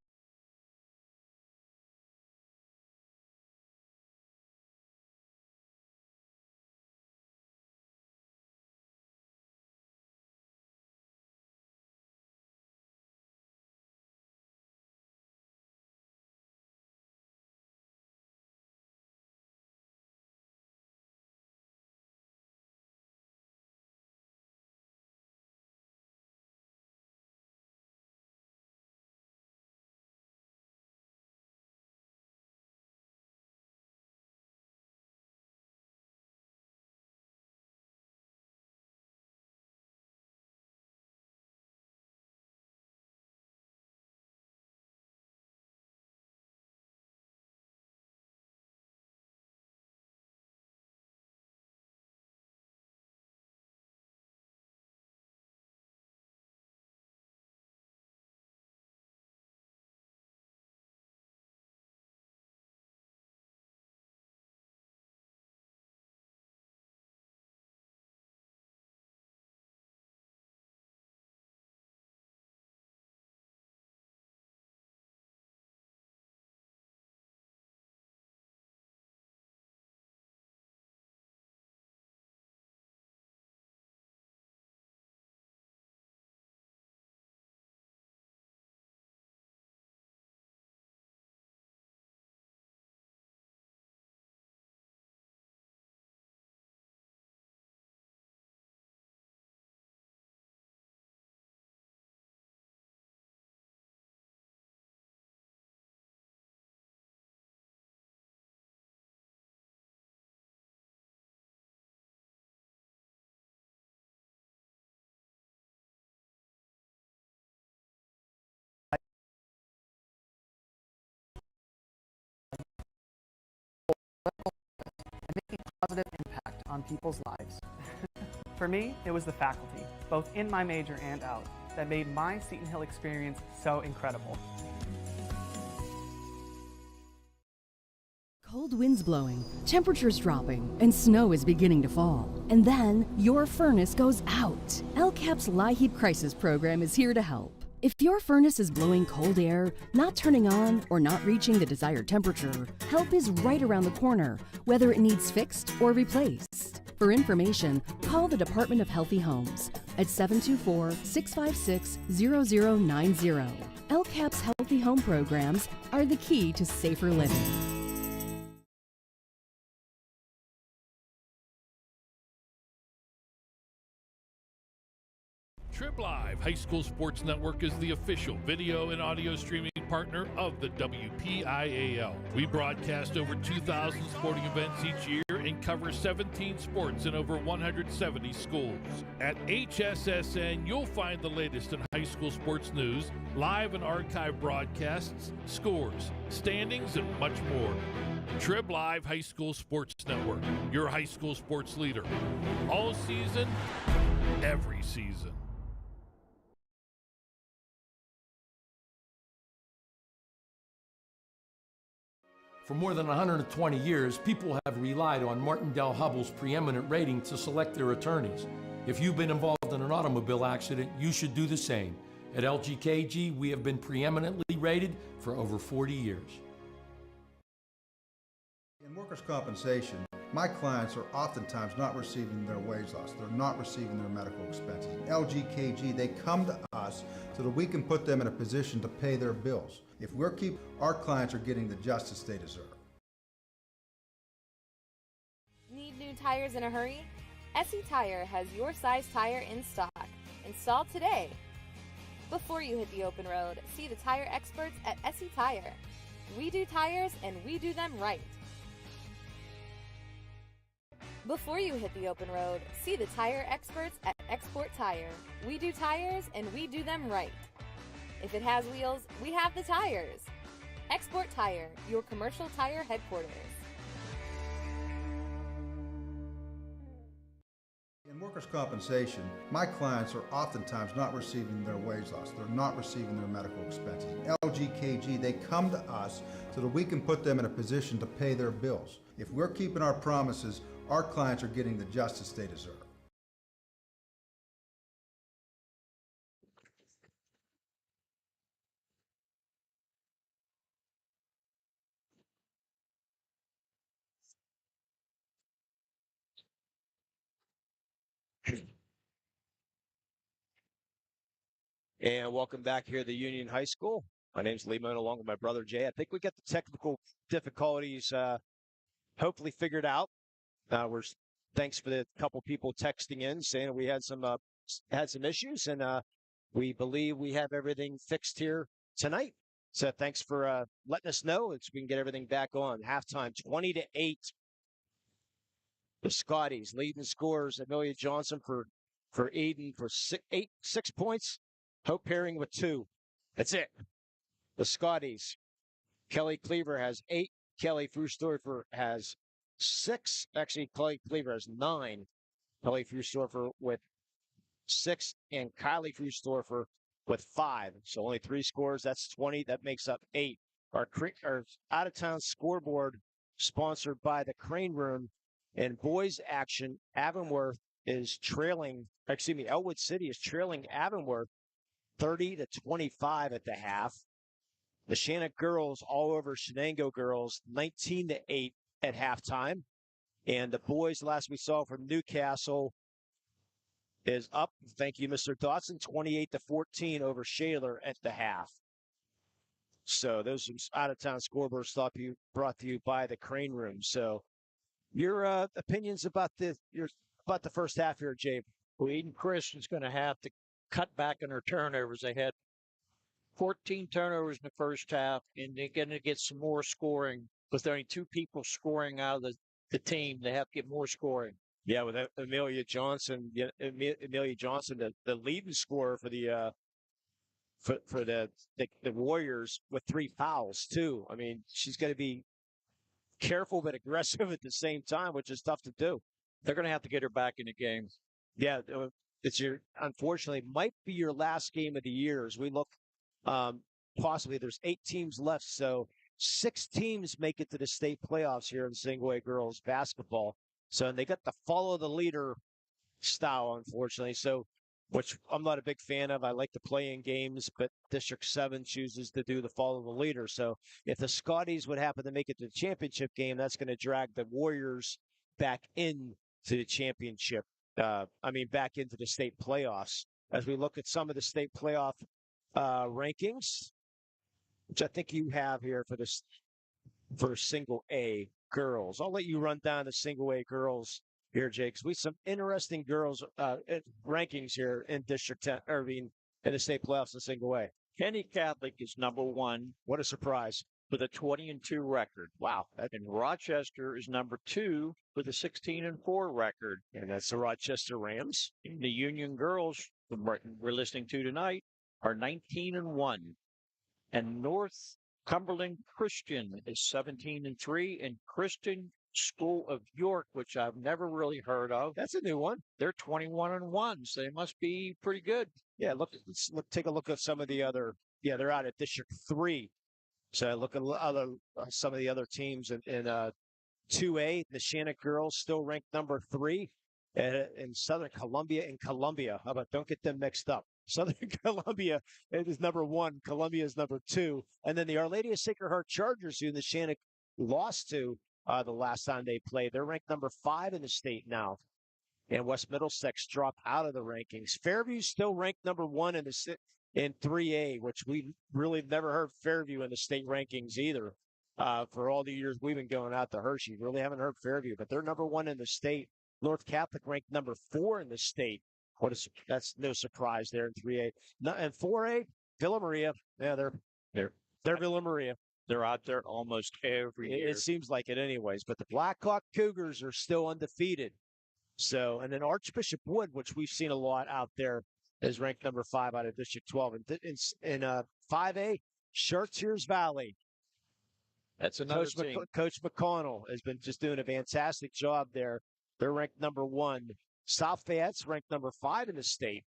and making a positive impact on people's lives. For me, it was the faculty, both in my major and out, that made my Seton Hill experience so incredible. Cold winds blowing, temperatures dropping, and snow is beginning to fall. And then your furnace goes out. LCAP's LIHEAP Crisis Program is here to help. If your furnace is blowing cold air, not turning on, or not reaching the desired temperature, help is right around the corner, whether it needs fixed or replaced. For information, call the Department of Healthy Homes at 724-656-0090. LCAP's Healthy Home programs are the key to safer living. Trib Live High School Sports Network is the official video and audio streaming partner of the WPIAL. We broadcast over 2,000 sporting events each year and cover 17 sports in over 170 schools. At HSSN, you'll find the latest in high school sports news, live and archive broadcasts, scores, standings, and much more. Trib Live High School Sports Network, your high school sports leader. All season, every season. For more than 120 years, people have relied on Martindale-Hubbell's preeminent rating to select their attorneys. If you've been involved in an automobile accident, you should do the same. At LGKG, we have been preeminently rated for over 40 years. In workers' compensation, my clients are oftentimes not receiving their wage loss. They're not receiving their medical expenses. LGKG, they come to us so that we can put them in a position to pay their bills. If we're our clients are getting the justice they deserve. Need new tires in a hurry? SE Tire has your size tire in stock. Install today. Before you hit the open road, see the tire experts at SE Tire. We do tires and we do them right. Before you hit the open road, see the tire experts at Export Tire. We do tires and we do them right. If it has wheels, we have the tires. Export Tire, your commercial tire headquarters. In workers' compensation, my clients are oftentimes not receiving their wage loss. They're not receiving their medical expenses. LGKG, they come to us so that we can put them in a position to pay their bills. If we're keeping our promises, our clients are getting the justice they deserve. And welcome back here to Union High School. My name's Lee Moon, along with my brother Jay. I think we got the technical difficulties hopefully figured out. Thanks for the couple people texting in saying we had some issues, and we believe we have everything fixed here tonight. So thanks for letting us know. We can get everything back on. Halftime, 20-8. The Scotties leading scores. Amelia Johnson for Eden for 6 points. Hope Herring with 2. That's it. The Scotties. Kelly Cleaver has 8. Kelly Frustorfer has 6. Actually, Kelly Cleaver has 9. Kelly Frustorfer with 6. And Kylie Frustorfer with 5. So only 3 scores. That's 20. That makes up 8. Our out-of-town scoreboard sponsored by the Crane Room. In boys action, Elwood City is trailing Avonworth 30-25 at the half. The Shannon girls all over Shenango girls 19-8 at halftime. And the boys, last we saw from Newcastle, is up. Thank you, Mr. Dotson, 28-14 over Shaler at the half. So those are out-of-town scoreboards brought to you by the Crane Room. So your opinions about the first half here, Jay? Well, Eden Christian's going to have to cut back on their turnovers. They had 14 turnovers in the first half, and they're going to get some more scoring. With only 2 people scoring out of the team, they have to get more scoring. Yeah, with Amelia Johnson, the leading scorer for the Warriors with 3 fouls too. I mean, she's going to be careful but aggressive at the same time, which is tough to do. They're going to have to get her back in the game. Yeah, unfortunately, might be your last game of the year as we look. Possibly there's 8 teams left, so 6 teams make it to the state playoffs here in single A girls basketball. So and they got the follow the leader style, unfortunately. So, which I'm not a big fan of. I like to play in games, but District 7 chooses to do the follow the leader. So if the Scotties would happen to make it to the championship game, that's going to drag the Warriors back into the championship. Back into the state playoffs. As we look at some of the state playoff rankings, which I think you have here for single A girls. I'll let you run down the single A girls here, Jake. We some interesting girls rankings here in District 10, in the state playoffs in single A. Kenny Catholic is number 1. What a surprise. With a 20-2 record. Wow. And Rochester is number 2 with a 16-4 record. And that's the Rochester Rams. And the Union girls we're listening to tonight are 19-1. And North Cumberland Christian is 17-3. And Christian School of York, which I've never really heard of. That's a new one. They're 21-1, so they must be pretty good. Yeah, let's take a look at some of the other. Yeah, they're out at District 3. So look at some of the other teams in 2A. The Shannock girls still ranked number 3 in Southern Columbia and Columbia. How about don't get them mixed up? Southern Columbia is number 1. Columbia is number 2. And then the Our Lady of Sacred Heart Chargers, who the Shannock lost to the last time they played. They're ranked number 5 in the state now. And West Middlesex dropped out of the rankings. Fairview's still ranked number 1 in 3A, which we really never heard Fairview in the state rankings either. For all the years we've been going out to Hershey, really haven't heard Fairview, but they're number 1 in the state. North Catholic ranked number 4 in the state. That's no surprise there in 3A. And 4A, Villa Maria. Yeah, they're Villa Maria. They're out there almost every year. It seems like it anyways, but the Blackhawk Cougars are still undefeated. So, and then Archbishop Wood, which we've seen a lot out there, is ranked number 5 out of District 12. In 5A, Chartiers Valley. That's another team. Coach McConnell has been just doing a fantastic job there. They're ranked number 1. South Fayette's ranked number 5 in the state.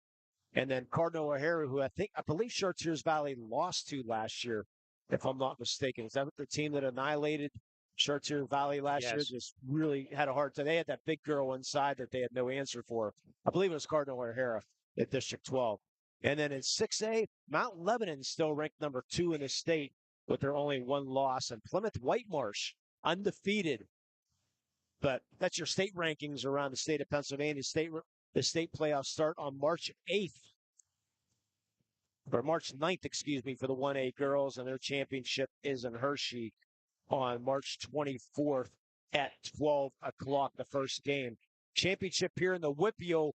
And then Cardinal O'Hara, who I believe Chartiers Valley lost to last year, if I'm not mistaken. Is that the team that annihilated Chartiers Valley last year? Just really had a hard time. They had that big girl inside that they had no answer for. I believe it was Cardinal O'Hara at District 12. And then in 6A, Mount Lebanon still ranked number 2 in the state with their only 1 loss. And Plymouth Whitemarsh, undefeated. But that's your state rankings around the state of Pennsylvania. The state playoffs start on March 8th. Or March 9th, for the 1A girls. And their championship is in Hershey on March 24th at 12 o'clock, the first game. Championship here in the WPIAL,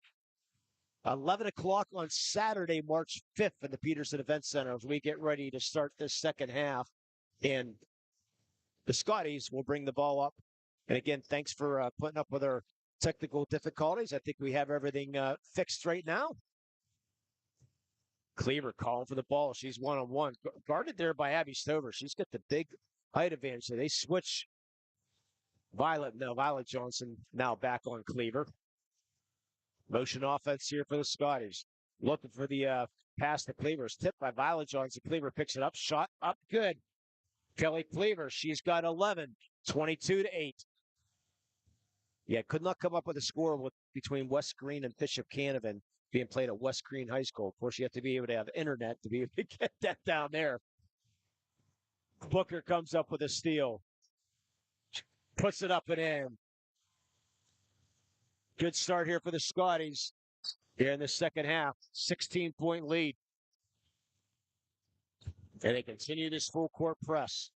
11 o'clock on Saturday, March 5th in the Peterson Event Center as we get ready to start this second half. And the Scotties will bring the ball up. And again, thanks for putting up with our technical difficulties. I think we have everything fixed right now. Cleaver calling for the ball. She's one-on-one. Guarded there by Abby Stover. She's got the big height advantage. So they switch Violet Johnson now back on Cleaver. Motion offense here for the Scotties. Looking for the pass to Cleaver. It's tipped by Violet Johnson. Cleaver picks it up. Shot up good. Kelly Cleaver. She's got 11. 22-8. Yeah, could not come up with a score between West Green and Bishop Canavan being played at West Green High School. Of course, you have to be able to have internet to be able to get that down there. Booker comes up with a steal. Puts it up and in. Good start here for the Scotties here in the second half. 16-point lead. And they continue this full-court press.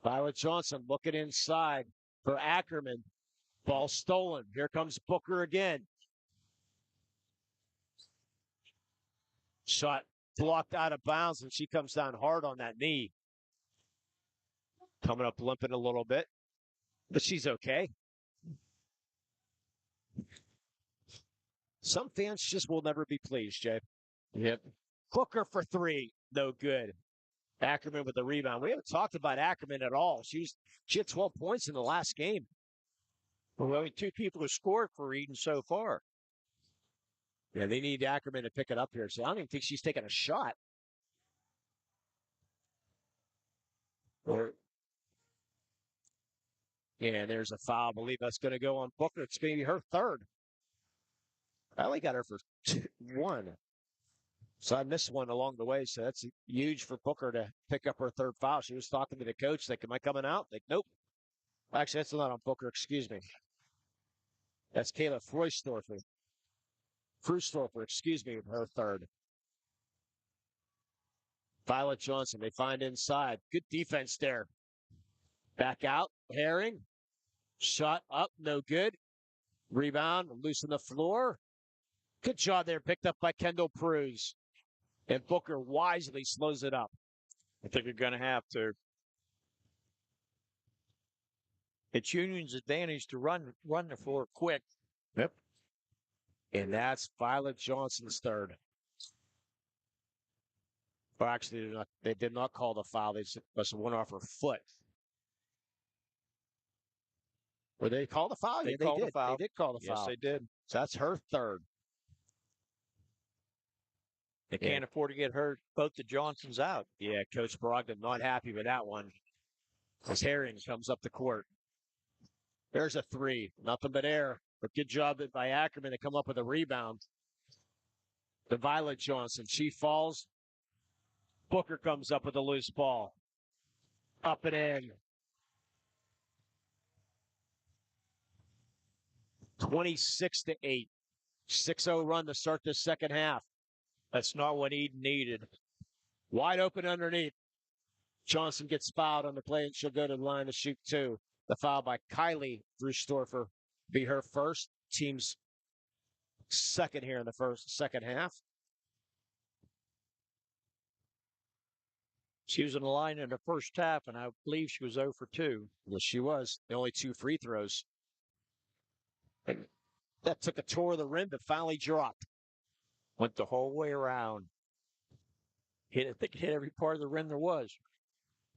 Violet Johnson looking inside for Ackerman. Ball stolen. Here comes Booker again. Shot blocked out of bounds, and she comes down hard on that knee. Coming up limping a little bit, but she's okay. Some fans just will never be pleased, Jay. Yep. Booker for 3. No good. Ackerman with the rebound. We haven't talked about Ackerman at all. She had 12 points in the last game. Well, only 2 people have scored for Eden so far. Yeah, they need Ackerman to pick it up here. So I don't even think she's taking a shot. Yeah, there's a foul. I believe that's going to go on Booker. It's going to be her third. I only got her for 1. So I missed one along the way. So that's huge for Booker to pick up her third foul. She was talking to the coach, like, am I coming out? Like, nope. Actually, that's not on Booker. Excuse me. That's Kayla Freustorfer, excuse me, her third. Violet Johnson, they find inside. Good defense there. Back out. Herring. Shot up. No good. Rebound. Loose on the floor. Good job there. Picked up by Kendall Pruz. And Booker wisely slows it up. I think you're going to have to. It's Union's advantage to run the floor quick. Yep. And that's Violet Johnson's third. Well, actually, they did not call the foul. They must have went off her foot. Were they called the foul? They Yeah, called did. the foul. They did call the foul. Yes, they did. So that's her third. They can't afford to get both the Johnsons out. Yeah, Coach Brogdon not happy with that one. As Herring comes up the court. There's a 3. Nothing but air. But good job by Ackerman to come up with a rebound. The Violet Johnson. She falls. Booker comes up with a loose ball. Up and in. 26-8. 6-0 run to start the second half. That's not what Eden needed. Wide open underneath. Johnson gets fouled on the play, and she'll go to the line to shoot 2. The foul by Kylie Freustorfer be her first. Team's second here in the second half. She was in the line in the first half, and I believe she was 0 for 2. Yes, she was. The only 2 free throws. And that took a tour of the rim, but finally dropped. Went the whole way around. I think it hit every part of the rim there was.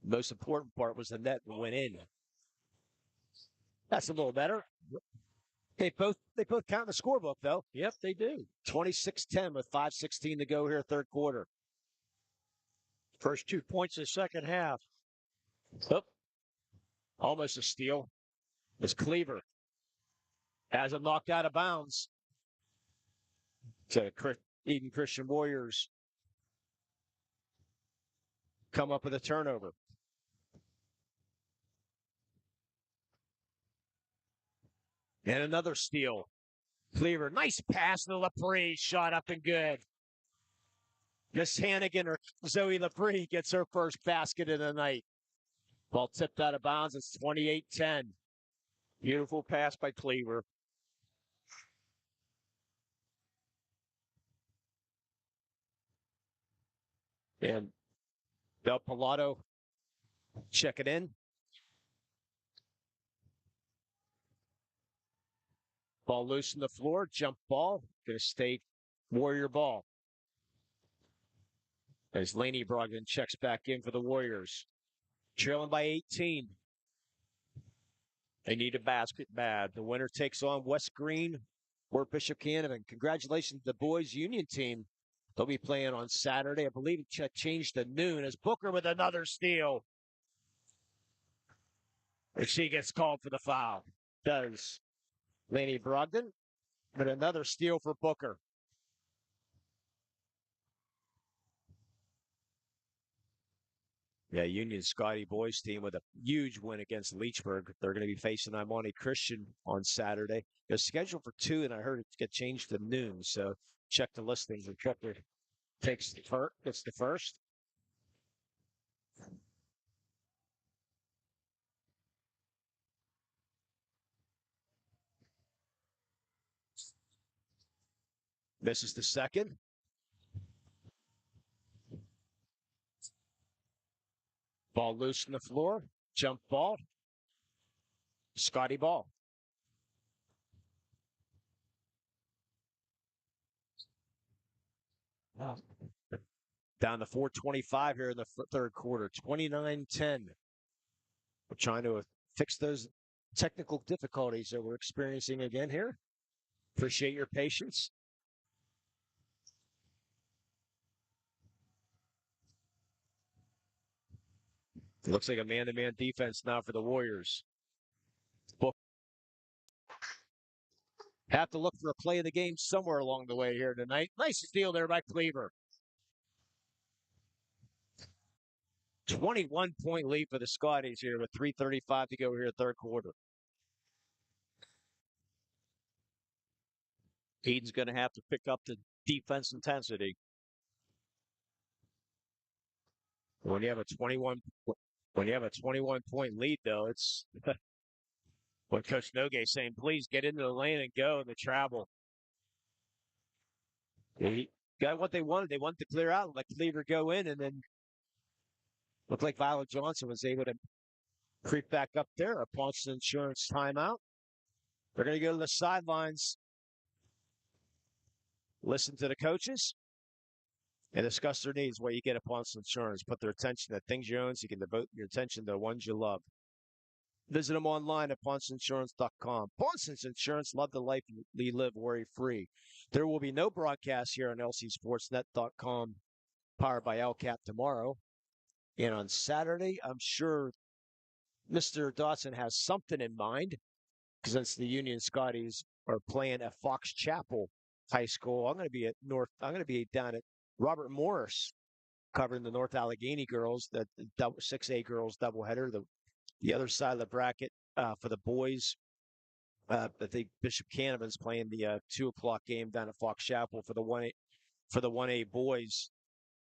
The most important part was the net that went in. That's a little better. They both count in the scorebook, though. Yep, they do. 26-10 with 5:16 to go here, third quarter. First 2 points of the second half. Oop. Almost a steal. It's Cleaver. Has him knocked out of bounds. To Eden Christian Warriors. Come up with a turnover. And another steal. Cleaver, nice pass to Lepre. Shot up and good. Miss Hannigan or Zoe Lepre gets her first basket of the night. Ball tipped out of bounds. It's 28-10. Beautiful pass by Cleaver. And Del Pilato check it in. Ball loose on the floor. Jump ball. Going to stay Warrior ball. As Laney Brogdon checks back in for the Warriors. Trailing by 18. They need a basket bad. The winner takes on West Green or Bishop Canevin. Congratulations to the boys Union team. They'll be playing on Saturday. I believe it changed to noon as Booker with another steal. And she gets called for the foul. Does Laney Brogdon, but another steal for Booker. Yeah, Union Scotty boys team with a huge win against Leechburg. They're going to be facing Imani Christian on Saturday. They're scheduled for 2, and I heard it get changed to noon. So check the listings. And Tripper gets the first. This is the second. Ball loose on the floor. Jump ball. Scotty ball. Down to 4:25 here in the third quarter, 29-10. We're trying to fix those technical difficulties that we're experiencing again here. Appreciate your patience. It looks like a man-to-man defense now for the Warriors. Have to look for a play of the game somewhere along the way here tonight. Nice steal there by Cleaver. 21-point lead for the Scotties here with 3:35 to go here third quarter. Eden's going to have to pick up the defense intensity. When you have a 21-point lead, though, it's what Coach Nogue saying, please get into the lane and go in the travel. He got what they wanted. They wanted to clear out and let Cleaver go in, and then looked like Violet Johnson was able to creep back up there. A Paulson Insurance timeout. They're going to go to the sidelines, listen to the coaches, and discuss their needs. What you get at Paulson Insurance. Put their attention to things you own so you can devote your attention to the ones you love. Visit them online at PaulsonInsurance.com. Paulson's Insurance, love the life you live worry-free. There will be no broadcast here on LCSportsNet.com, powered by LCAP tomorrow. And on Saturday, I'm sure Mr. Dawson has something in mind, because since the Union Scotties are playing at Fox Chapel High School, I'm going to be down at Robert Morris covering the North Allegheny girls, the 6A girls doubleheader, the other side of the bracket for the boys. I think Bishop Canavan's playing the 2 o'clock game down at Fox Chapel for the 1A boys.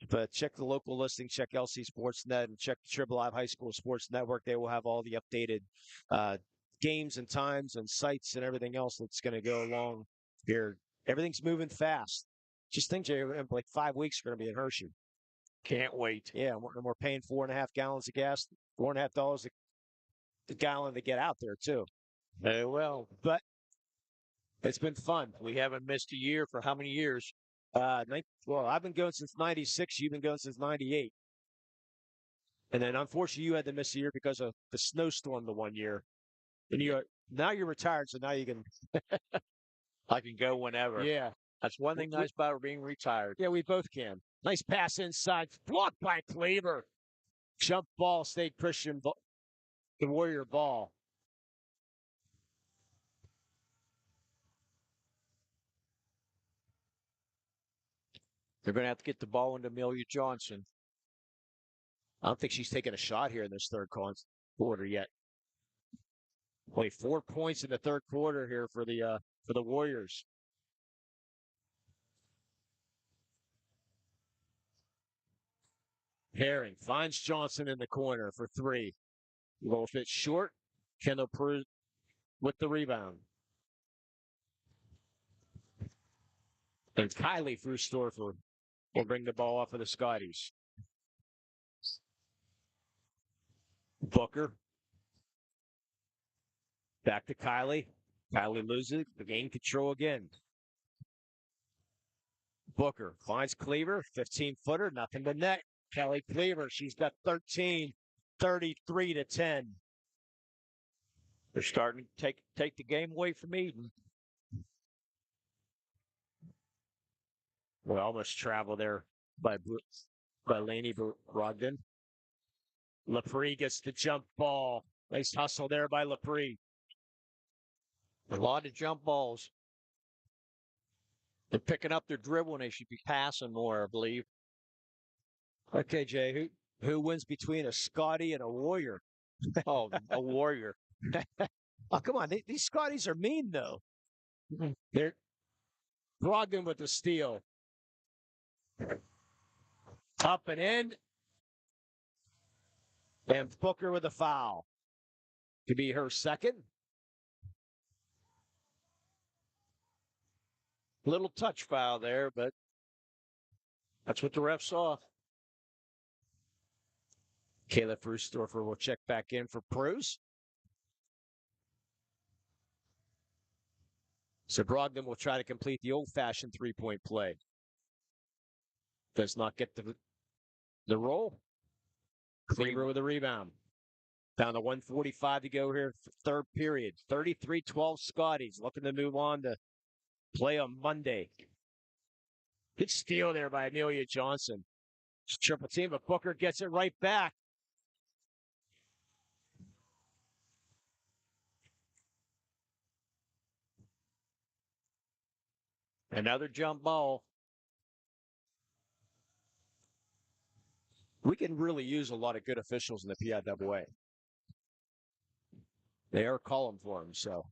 But check the local listing, check LC SportsNet, and check the Trib Live High School Sports Network. They will have all the updated games and times and sites and everything else that's going to go along here. Everything's moving fast. Just think, Jay, in like 5 weeks, we're going to be in Hershey. Can't wait. Yeah, we're paying 4.5 gallons of gas, $4.50 a gallon to get out there, too. Very well. But it's been fun. We haven't missed a year for how many years? Well, I've been going since 96. You've been going since 98. And then, unfortunately, you had to miss a year because of the snowstorm the one year. And now you're retired, so now you can. I can go whenever. Yeah. That's one thing nice about being retired. Yeah, we both can. Nice pass inside. Blocked by Cleaver. Jump ball, State Christian, the Warrior ball. They're going to have to get the ball into Amelia Johnson. I don't think she's taken a shot here in this third quarter yet. Only 4 points in the third quarter here for the Warriors. Herring finds Johnson in the corner for 3. A little bit short. Kendall Prue with the rebound. And Kylie Frustorfer will bring the ball off of the Scotties. Booker. Back to Kylie. Kylie loses the game control again. Booker finds Cleaver. 15-footer. Nothing but net. Kelly Cleaver. She's got 13. 33-10. They're starting to take the game away from Eden. We almost travel there by Laney Brogdon. Lepre gets the jump ball. Nice hustle there by Lepre. A lot of jump balls. They're picking up their dribble, and they should be passing more, I believe. Okay, Jay, who wins between a Scotty and a Warrior? Oh, a Warrior. Oh, come on. These Scotties are mean, though. They're Brogdon with the steal. Up and in. And Booker with a foul. To be her second. Little touch foul there, but that's what the ref saw. Kayla Frustorfer will check back in for Pruse. So Brogdon will try to complete the old-fashioned three-point play. Does not get the The roll. Cleaver with a rebound. Down to 1:45 to go here, third period. 33-12 Scotties looking to move on to play on Monday. Good steal there by Amelia Johnson. Triple team, but Booker gets it right back. Another jump ball. We can really use a lot of good officials in the PIAA. They are calling for them, so.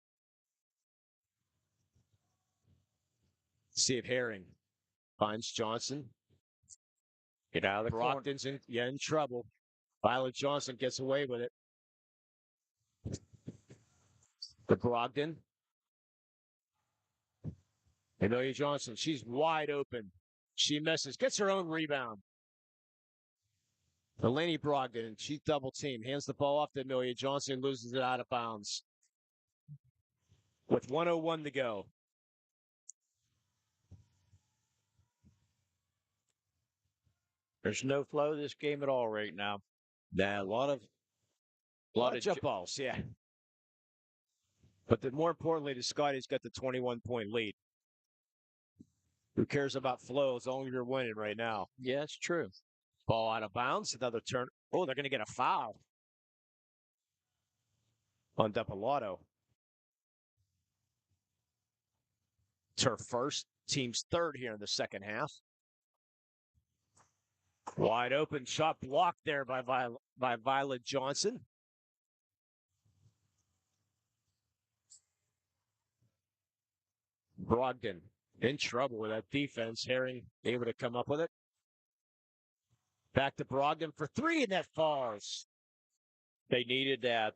See if Herring finds Johnson. Get out of the corner. Brockton's in trouble. Violet Johnson gets away with it. The Brogdon. Amelia Johnson, she's wide open. She misses, gets her own rebound. Delaney Brogdon, she's double team, hands the ball off to Amelia Johnson, loses it out of bounds. With 1:01 to go. There's no flow to this game at all right now. Yeah, a lot of jump balls, yeah. But more importantly, the Scotties got the 21-point lead. Who cares about flow as long as you're winning right now? Yeah, it's true. Ball out of bounds. Another turn. Oh, they're going to get a foul on Depolato. It's her first, team's third here in the second half. Wide open shot blocked there by Violet Johnson. Brogdon in trouble with that defense. Herring able to come up with it. Back to Brogdon for three, and that falls. They needed that.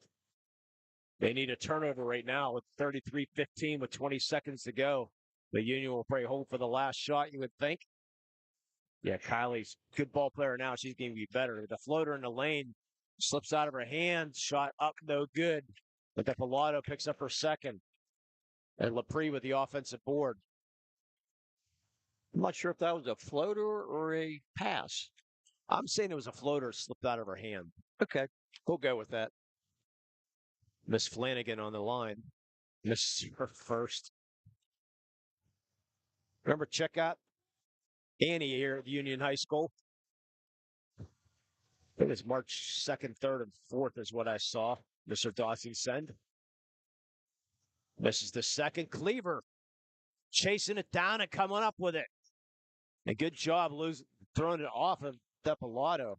They need a turnover right now with 33-15 with 20 seconds to go. The Union will probably hold for the last shot, you would think. Yeah, Kylie's a good ball player now. She's going to be better. The floater in the lane slips out of her hand. Shot up, no good. But Depolato picks up her second. And Lepre with the offensive board. I'm not sure if that was a floater or a pass. I'm saying it was a floater slipped out of her hand. Okay. We'll go with that. Miss Flanagan on the line. Misses her first. Remember, check out Annie here at Union High School. It was March 2nd, 3rd, and 4th is what I saw. Mr. Dawson send. Misses the second. Cleaver chasing it down and coming up with it. A good job throwing it off of Depolato.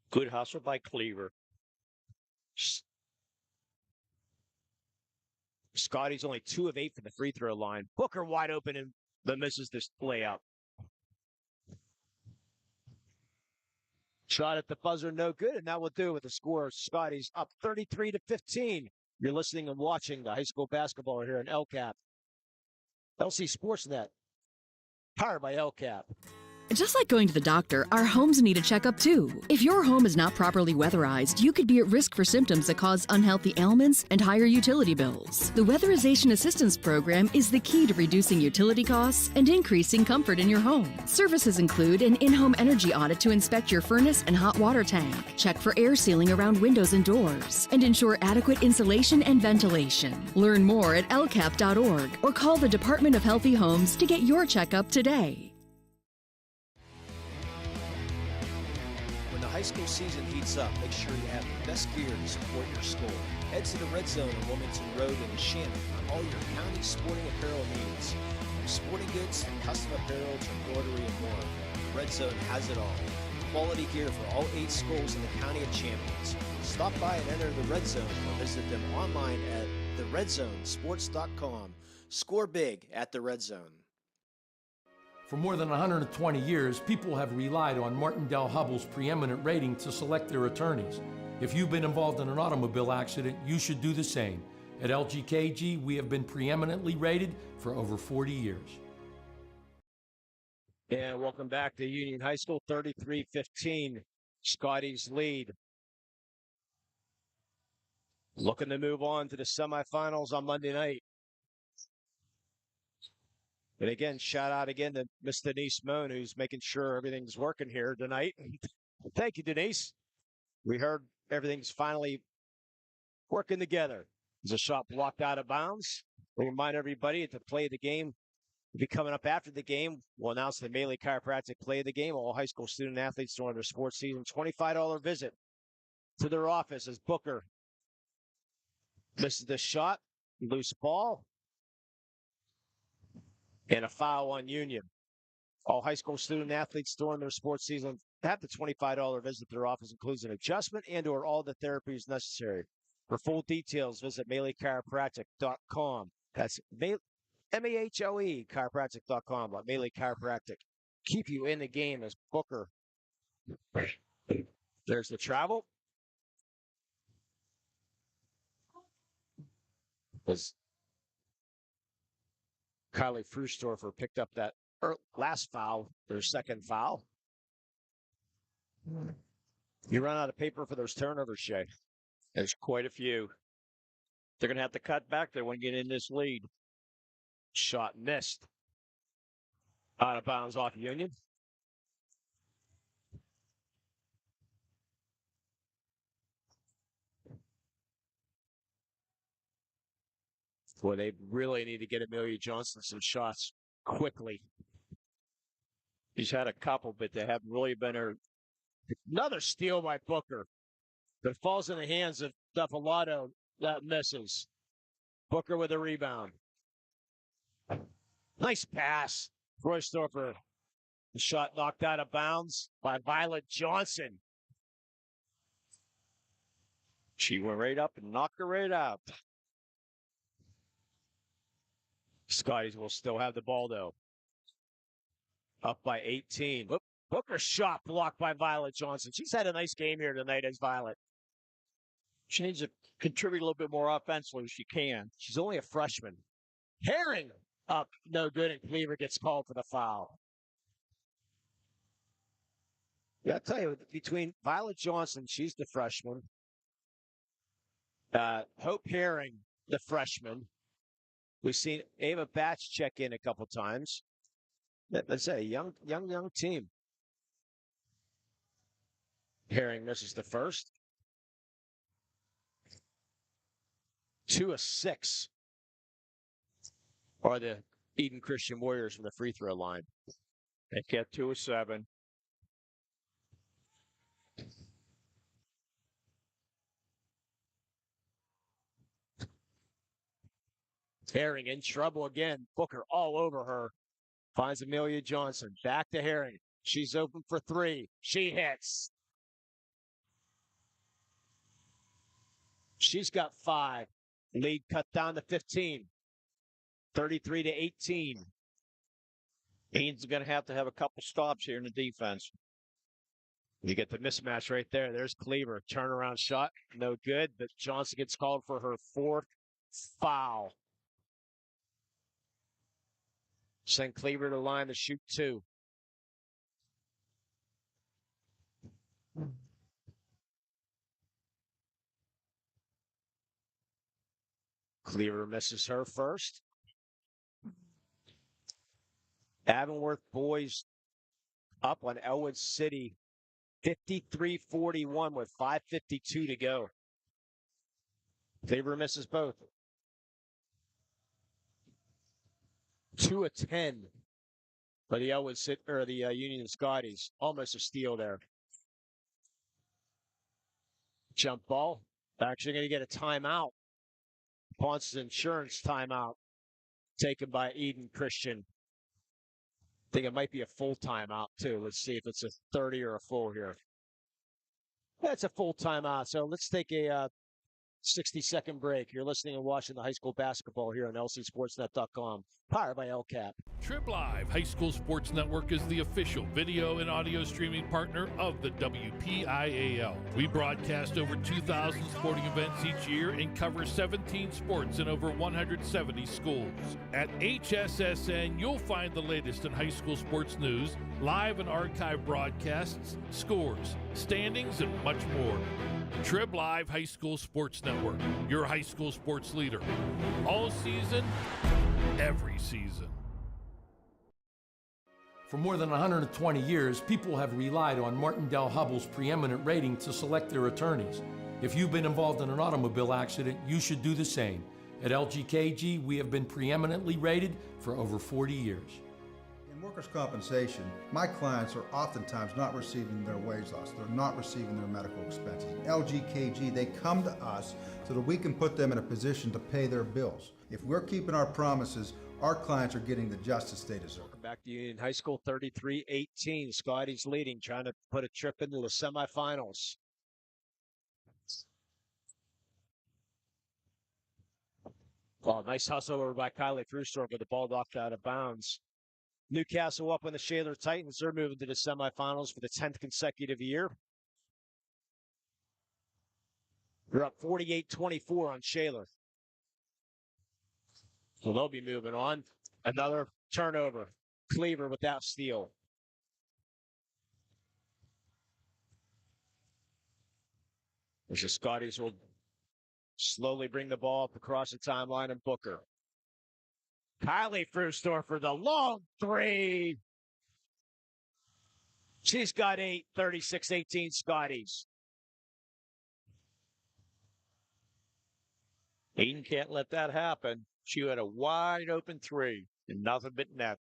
Good hustle by Cleaver. Scotty's only 2 of 8 from the free throw line. Booker wide open and misses this layup. Shot at the buzzer, no good, and that will do with the score. Scotty's up 33-15. You're listening and watching the high school basketball here in LCAP. LC SportsNet, powered by LCAP. Just like going to the doctor, our homes need a checkup too. If your home is not properly weatherized, you could be at risk for symptoms that cause unhealthy ailments and higher utility bills. The Weatherization Assistance Program is the key to reducing utility costs and increasing comfort in your home. Services include an in-home energy audit to inspect your furnace and hot water tank, check for air sealing around windows and doors, and ensure adequate insulation and ventilation. Learn more at lcap.org or call the Department of Healthy Homes to get your checkup today. High school season heats up, make sure you have the best gear to support your school. Head to the Red Zone on Wilmington Road in Shannon for all your county sporting apparel needs. From sporting goods to custom apparel to embroidery and more, Red Zone has it all. Quality gear for all 8 schools in the County of Champions. Stop by and enter the Red Zone or visit them online at theredzonesports.com. Score big at the Red Zone. For more than 120 years, people have relied on Martindale-Hubbell's preeminent rating to select their attorneys. If you've been involved in an automobile accident, you should do the same. At LGKG, we have been preeminently rated for over 40 years. And welcome back to Union High School, 33-15, Scotty's lead. Looking to move on to the semifinals on Monday night. And again, shout out again to Miss Denise Moan, who's making sure everything's working here tonight. Thank you, Denise. We heard everything's finally working together. There's a shot blocked out of bounds. We remind everybody to play the game. Will be coming up after the game. We'll announce the Melee Chiropractic play of the game. All high school student athletes during their sports season. $25 visit to their office as Booker misses the shot. Loose ball. And a foul on Union. All high school student athletes during their sports season have the $25 visit to their office, includes an adjustment and or all the therapies necessary. For full details, visit meleechiropractic.com. That's M-A-H-L-E, chiropractic.com, like Melee Chiropractic. Keep you in the game as Booker. There's the travel. As Kylie Frustorfer picked up that last foul, their second foul. You run out of paper for those turnovers, Shay. There's quite a few. They're going to have to cut back. They want to get in this lead. Shot missed. Out of bounds off Union. Boy, they really need to get Amelia Johnson some shots quickly. He's had a couple, but they haven't really been her. Another steal by Booker that falls in the hands of Duffalato. That misses. Booker with a rebound. Nice pass. Roystorfer. The shot knocked out of bounds by Violet Johnson. She went right up and knocked her right out. Scotties will still have the ball, though. Up by 18. Booker's shot blocked by Violet Johnson. She's had a nice game here tonight as Violet. She needs to contribute a little bit more offensively if she can. She's only a freshman. Herring up, no good, and Cleaver gets called for the foul. Yeah, I'll tell you, between Violet Johnson, she's the freshman. Hope Herring, the freshman. We've seen Ava Batch check in a couple times. Let's say a young team. Herring misses the first. 2 of 6 are the Eden Christian Warriors from the free throw line. They get 2 of 7. Herring in trouble again. Booker all over her. Finds Amelia Johnson. Back to Herring. She's open for 3. She hits. She's got 5. Lead cut down to 15. 33-18. Eden's going to have a couple stops here in the defense. You get the mismatch right there. There's Cleaver. Turnaround shot. No good, but Johnson gets called for her 4th foul. Send Cleaver to the line to shoot 2. Cleaver misses her first. Avonworth boys up on Elwood City, 53-41 with 5:52 to go. Cleaver misses both. 2 of 10 for the Elwood City or the Union Scotties. Almost a steal there. Jump ball. Actually going to get a timeout. Ponce's insurance timeout taken by Eden Christian. I think it might be a full timeout too. Let's see if it's a 30 or a full here. That's a full timeout. So let's take a 60-second break. You're listening and watching the high school basketball here on lcsportsnet.com. Powered by LCAP. Trib Live High School Sports Network is the official video and audio streaming partner of the WPIAL. We broadcast over 2,000 sporting events each year and cover 17 sports in over 170 schools. At HSSN, you'll find the latest in high school sports news, live and archive broadcasts, scores, standings, and much more. Trib Live High School Sports Network, your high school sports leader. All season, every season. For more than 120 years, people have relied on Martindale-Hubbell's preeminent rating to select their attorneys. If you've been involved in an automobile accident, you should do the same. At LGKG, we have been preeminently rated for over 40 years. In workers' compensation, my clients are oftentimes not receiving their wage loss. They're not receiving their medical expenses. LGKG, they come to us so that we can put them in a position to pay their bills. If we're keeping our promises, our clients are getting the justice they deserve. Welcome back to Union High School, 33-18. Scotties leading, trying to put a trip into the semifinals. Oh, nice hustle over by Kylie Frustorf with the ball knocked out of bounds. Newcastle up on the Shaler Titans. They're moving to the semifinals for the 10th consecutive year. They're up 48-24 on Shaler. So they'll be moving on. Another turnover. Cleaver without steal. As the Scotties will slowly bring the ball up across the timeline and Booker. Kylie Frustorf for the long three. She's got 8, 36-18 Scotties. Eden can't let that happen. She had a wide open three and nothing but net.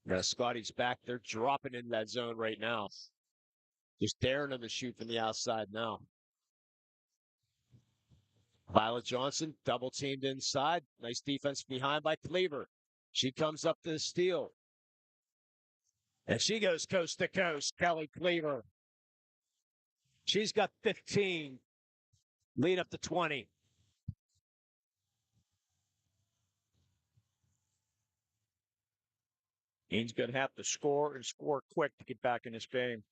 Now Scotty's back. They're dropping in that zone right now. Just daring them to shoot from the outside now. Violet Johnson double teamed inside. Nice defense behind by Cleaver. She comes up to the steal. And she goes coast to coast. Kelly Cleaver. She's got 15. Lead up to 20. He's going to have to score and score quick to get back in this game.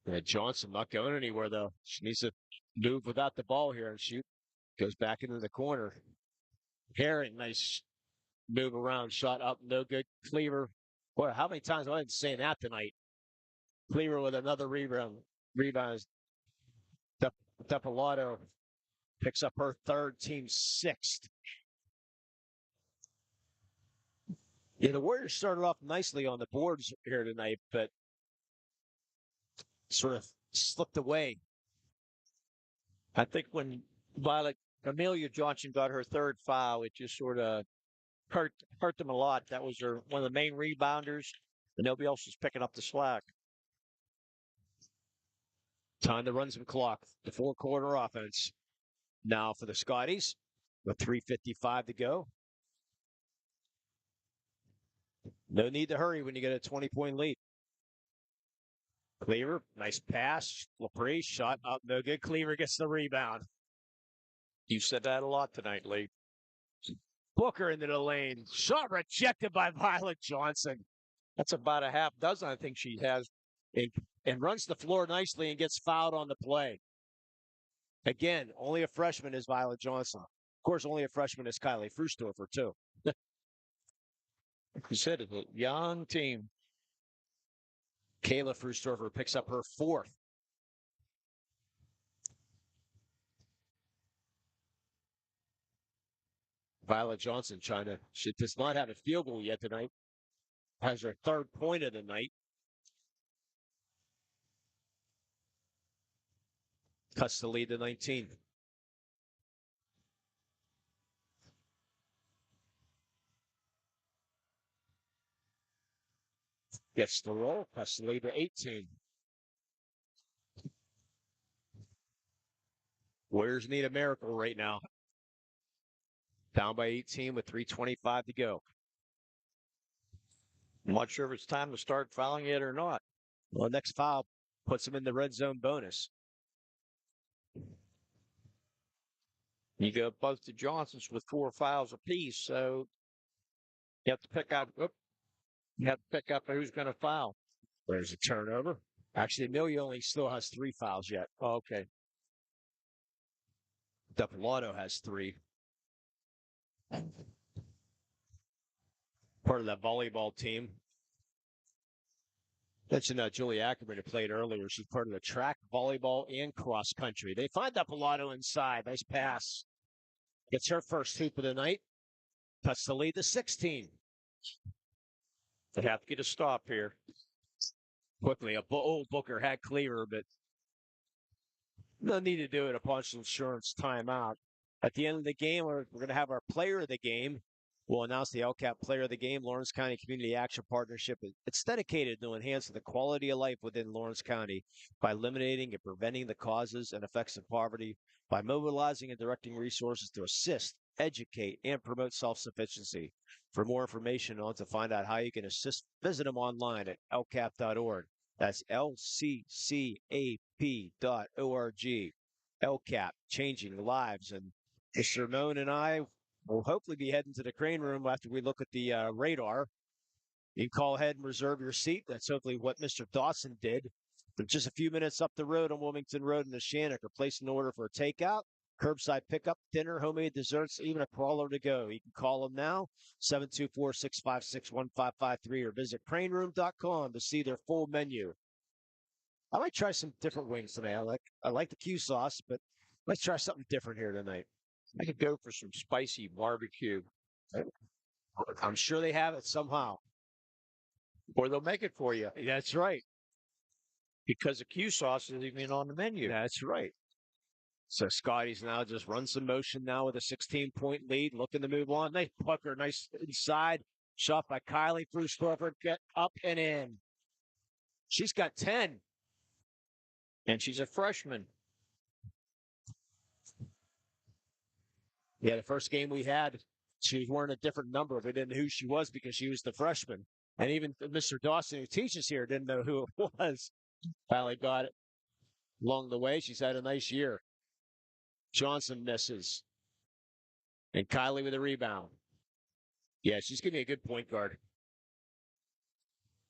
Yeah, Johnson not going anywhere, though. She needs to move without the ball here and shoot. Goes back into the corner. Herring, nice move around. Shot up, no good. Cleaver. Boy, how many times have I been saying that tonight? Cleaver with another rebound. Rebounds. Depolato picks up her third, team sixth. Yeah, the Warriors started off nicely on the boards here tonight, but sort of slipped away. I think when Amelia Johnson got her third foul, it just sort of hurt them a lot. That was one of the main rebounders, and nobody else was picking up the slack. Time to run some clock. The four-quarter offense. Now for the Scotties, with 3:55 to go. No need to hurry when you get a 20-point lead. Cleaver, nice pass. LaPree, shot up, no good. Cleaver gets the rebound. You said that a lot tonight, Lee. Booker into the lane. Shot rejected by Violet Johnson. That's about a half dozen, I think she has. And runs the floor nicely and gets fouled on the play. Again, only a freshman is Violet Johnson. Of course, only a freshman is Kylie Frustorfer, too. You said it's a young team. Kayla Frustorfer picks up her fourth. Violet Johnson she does not have a field goal yet tonight. Has her third point of the night. Cuts the lead to 19. Gets the roll, cuts the lead to 18. Warriors need a miracle right now. Down by 18 with 3:25 to go. I'm not sure if it's time to start fouling yet or not. Well, the next foul puts them in the red zone bonus. You go both to Johnsons with 4 fouls apiece, so you have to pick out. You have to pick up who's going to foul. There's a turnover. Actually, Amelia only still has 3 fouls yet. Oh, okay. Depolato has 3. Part of that volleyball team. Mentioned Julie Ackerman who played earlier. She's part of the track, volleyball, and cross country. They find Depolato inside. Nice pass. Gets her first hoop of the night. Cuts the lead to 16. They have to get a stop here. Quickly, old Booker had clear, but no need to do it upon insurance timeout. At the end of the game, we're going to have our player of the game. We'll announce the LCAP player of the game, Lawrence County Community Action Partnership. It's dedicated to enhancing the quality of life within Lawrence County by eliminating and preventing the causes and effects of poverty, by mobilizing and directing resources to assist, educate, and promote self-sufficiency. For more information on to find out how you can assist, visit them online at lcap.org. That's lccap.org. LCAP, changing lives. And Mr. Moan and I will hopefully be heading to the crane room after we look at the radar. You can call ahead and reserve your seat. That's hopefully what Mr. Dawson did. But just a few minutes up the road on Wilmington Road in the Shannock, or place an order for a takeout, curbside pickup, dinner, homemade desserts, even a crawler to go. You can call them now, 724-656-1553, or visit craneroom.com to see their full menu. I might try some different wings today. I like the Q sauce, but let's try something different here tonight. I could go for some spicy barbecue. I'm sure they have it somehow. Or they'll make it for you. That's right. Because the Q sauce isn't even on the menu. That's right. So Scotties now just runs some motion now with a 16-point lead, looking to move on. Nice pucker, nice inside. Shot by Kylie Fruestorfer. Get up and in. She's got 10. And she's a freshman. Yeah, the first game we had, she was wearing a different number. We didn't know who she was because she was the freshman. And even Mr. Dawson, who teaches here, didn't know who it was. Finally got it along the way. She's had a nice year. Johnson misses. And Kylie with a rebound. Yeah, she's going to be a good point guard.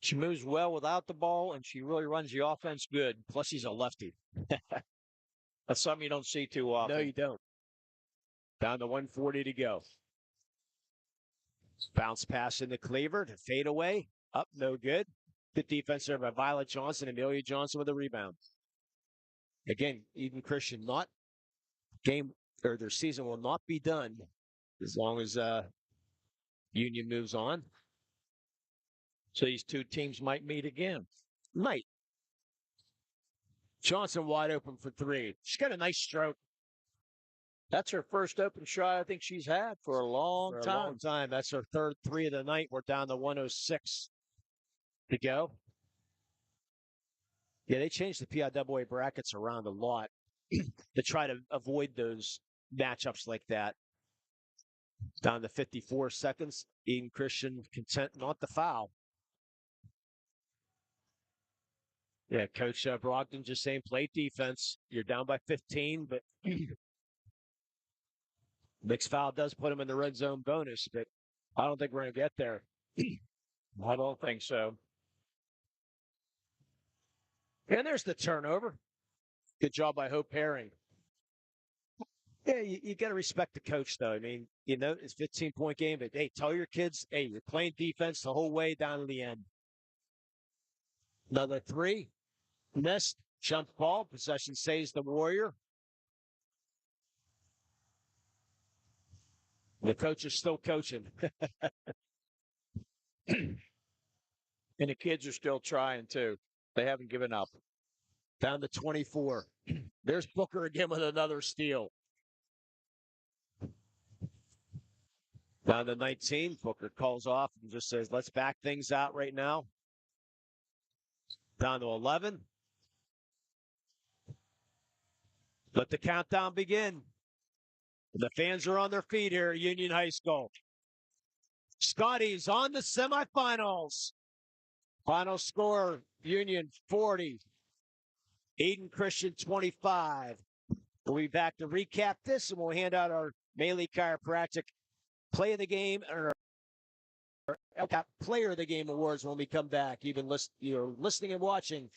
She moves well without the ball, and she really runs the offense good. Plus, she's a lefty. That's something you don't see too often. No, you don't. Down to 1:40 to go. Bounce pass into Cleaver to fade away. Up, no good. Good defense there by Violet Johnson. Amelia Johnson with a rebound. Again, Eden Christian their season will not be done as long as Union moves on. So these two teams might meet again. Might. Johnson wide open for three. She's got a nice stroke. That's her first open shot I think she's had for a long time. That's her third three of the night. We're down to 106 to go. Yeah, they changed the PIAA brackets around a lot to try to avoid those matchups like that. Down to 54 seconds. Eden Christian content not to foul. Yeah, Coach Brogdon just saying play defense. You're down by 15, but mixed foul does put him in the red zone bonus, but I don't think we're going to get there. I don't think so. And there's the turnover. Good job by Hope Herring. Yeah, you got to respect the coach, though. I mean, you know, it's a 15-point game, but hey, tell your kids, hey, you're playing defense the whole way down to the end. Another three. Missed. Jump ball. Possession saves the Warrior. The coach is still coaching. And the kids are still trying, too. They haven't given up. Down to 24. There's Booker again with another steal. Down to 19. Booker calls off and just says, let's back things out right now. Down to 11. Let the countdown begin. The fans are on their feet here at Union High School. Scotties on the semifinals. Final score, Union 40. Eden Christian 25. We'll be back to recap this, and we'll hand out our Melee Chiropractic Play of the Game or LCAP Player of the Game awards when we come back. You've been listening and watching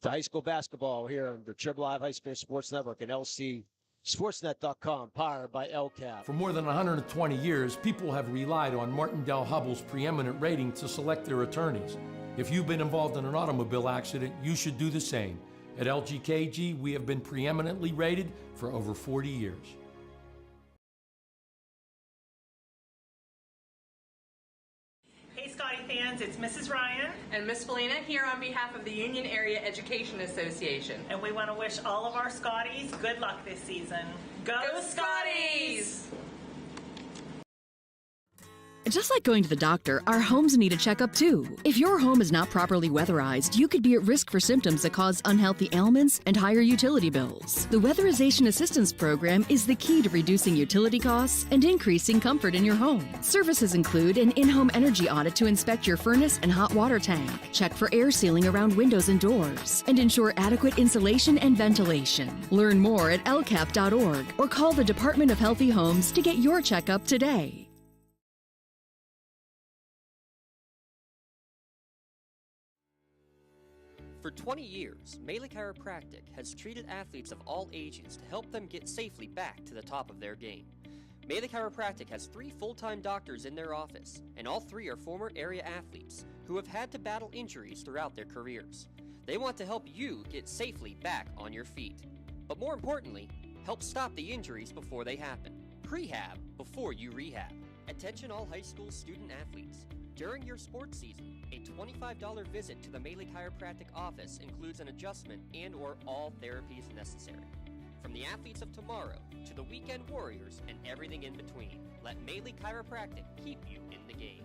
to high school basketball here on the Trib Live High School Sports Network and LCSportsNet.com, powered by LCAP. For more than 120 years, people have relied on Martindale-Hubbell's preeminent rating to select their attorneys. If you've been involved in an automobile accident, you should do the same. At LGKG, we have been preeminently rated for over 40 years. fans, it's Mrs. Ryan and Miss Felina here on behalf of the Union Area Education Association. And we want to wish all of our Scotties good luck this season. Go Scotties! Just like going to the doctor, our homes need a checkup too. If your home is not properly weatherized, you could be at risk for symptoms that cause unhealthy ailments and higher utility bills. The Weatherization Assistance Program is the key to reducing utility costs and increasing comfort in your home. Services include an in-home energy audit to inspect your furnace and hot water tank, check for air sealing around windows and doors, and ensure adequate insulation and ventilation. Learn more at lcap.org or call the Department of Healthy Homes to get your checkup today. For 20 years, Melee Chiropractic has treated athletes of all ages to help them get safely back to the top of their game. Melee Chiropractic has 3 full-time doctors in their office, and all 3 are former area athletes who have had to battle injuries throughout their careers. They want to help you get safely back on your feet. But more importantly, help stop the injuries before they happen. Prehab before you rehab. Attention all high school student athletes. During your sports season, a $25 visit to the Melee Chiropractic office includes an adjustment and/or all therapies necessary. From the athletes of tomorrow to the weekend warriors and everything in between, let Melee Chiropractic keep you in the game.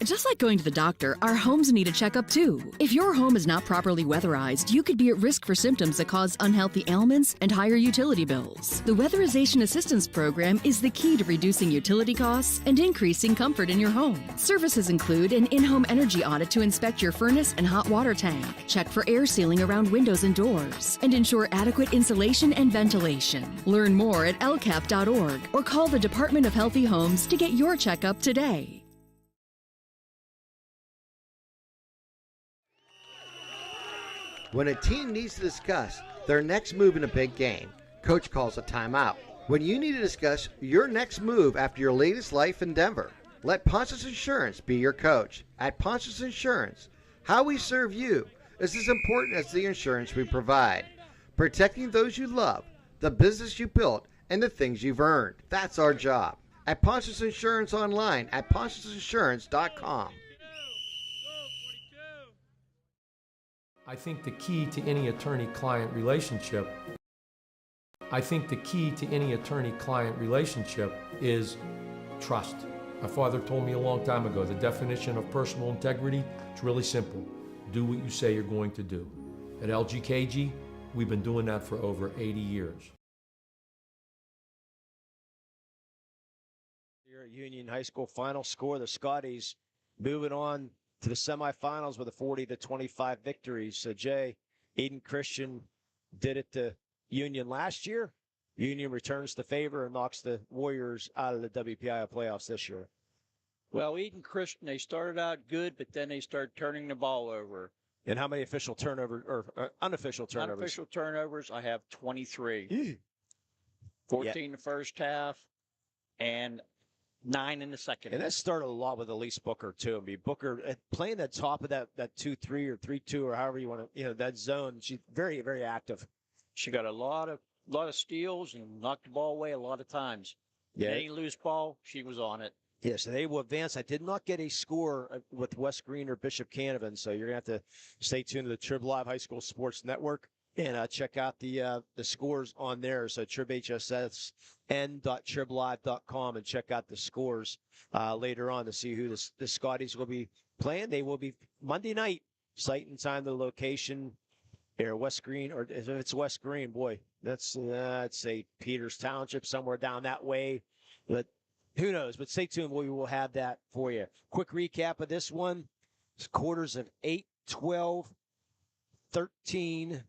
Just like going to the doctor, our homes need a checkup too. If your home is not properly weatherized, you could be at risk for symptoms that cause unhealthy ailments and higher utility bills. The Weatherization Assistance Program is the key to reducing utility costs and increasing comfort in your home. Services include an in-home energy audit to inspect your furnace and hot water tank, check for air sealing around windows and doors, and ensure adequate insulation and ventilation. Learn more at lcap.org or call the Department of Healthy Homes to get your checkup today. When a team needs to discuss their next move in a big game, coach calls a timeout. When you need to discuss your next move after your latest life endeavor, let Ponce's Insurance be your coach. At Ponce's Insurance, how we serve you is as important as the insurance we provide. Protecting those you love, the business you built, and the things you've earned. That's our job. At Ponce's Insurance online at poncesinsurance.com. I think the key to any attorney-client relationship is trust. My father told me a long time ago, the definition of personal integrity is really simple. Do what you say you're going to do. At LGKG, we've been doing that for over 80 years. Here at Union High School, final score, the Scotties moving on to the semifinals with a 40-25 victory. So, Jay, Eden Christian did it to Union last year. Union returns the favor and knocks the Warriors out of the WPIAL playoffs this year. Well, Eden Christian, they started out good, but then they started turning the ball over. And how many official turnovers or unofficial turnovers? Unofficial turnovers, I have 23. 14 the first half and 9 in the second. And that started a lot with Elise Booker, too. I mean, Booker playing the top of that 2-3 or 3-2 or however you want to, that zone. She's very, very active. She got a lot of steals and knocked the ball away a lot of times. Yeah. Any loose ball, she was on it. Yeah, so they will advance. I did not get a score with West Green or Bishop Canavan, so you're going to have to stay tuned to the Trib Live High School Sports Network and check out the scores on there. So tribhssn.triblive.com and check out the scores later on to see who the Scotties will be playing. They will be Monday night, site and time, the location. Here, West Green, or if it's West Green, boy, that's I'd say Peters Township, somewhere down that way. But who knows? But stay tuned. We will have that for you. Quick recap of this one. It's quarters of 8, 12, 13,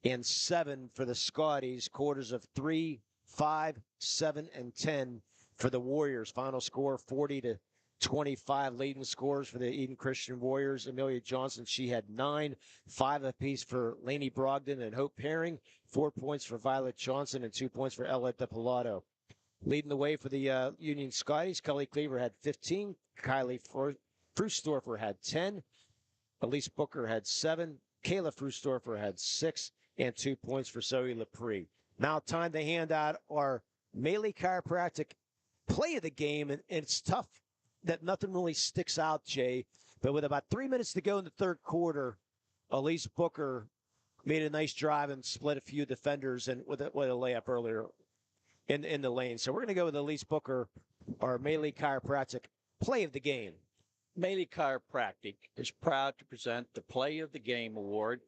and 7 for the Scotties. Quarters of 3, 5, 7, and 10 for the Warriors. Final score 40-25. Leading scores for the Eden Christian Warriors. Amelia Johnson, she had 9, 5 apiece for Lainey Brogdon and Hope Herring. 4 points for Violet Johnson and 2 points for Ella DePilato. Leading the way for the Union Scotties, Kelly Cleaver had 15. Kylie Frustorfer had 10. Elise Booker had 7. Kayla Frustorfer had 6. And 2 points for Zoe Lepre. Now time to hand out our Melee Chiropractic play of the game, and it's tough that nothing really sticks out, Jay. But with about 3 minutes to go in the third quarter, Elise Booker made a nice drive and split a few defenders and with a layup earlier in the lane. So we're going to go with Elise Booker, our Melee Chiropractic play of the game. Melee Chiropractic is proud to present the Play of the Game Award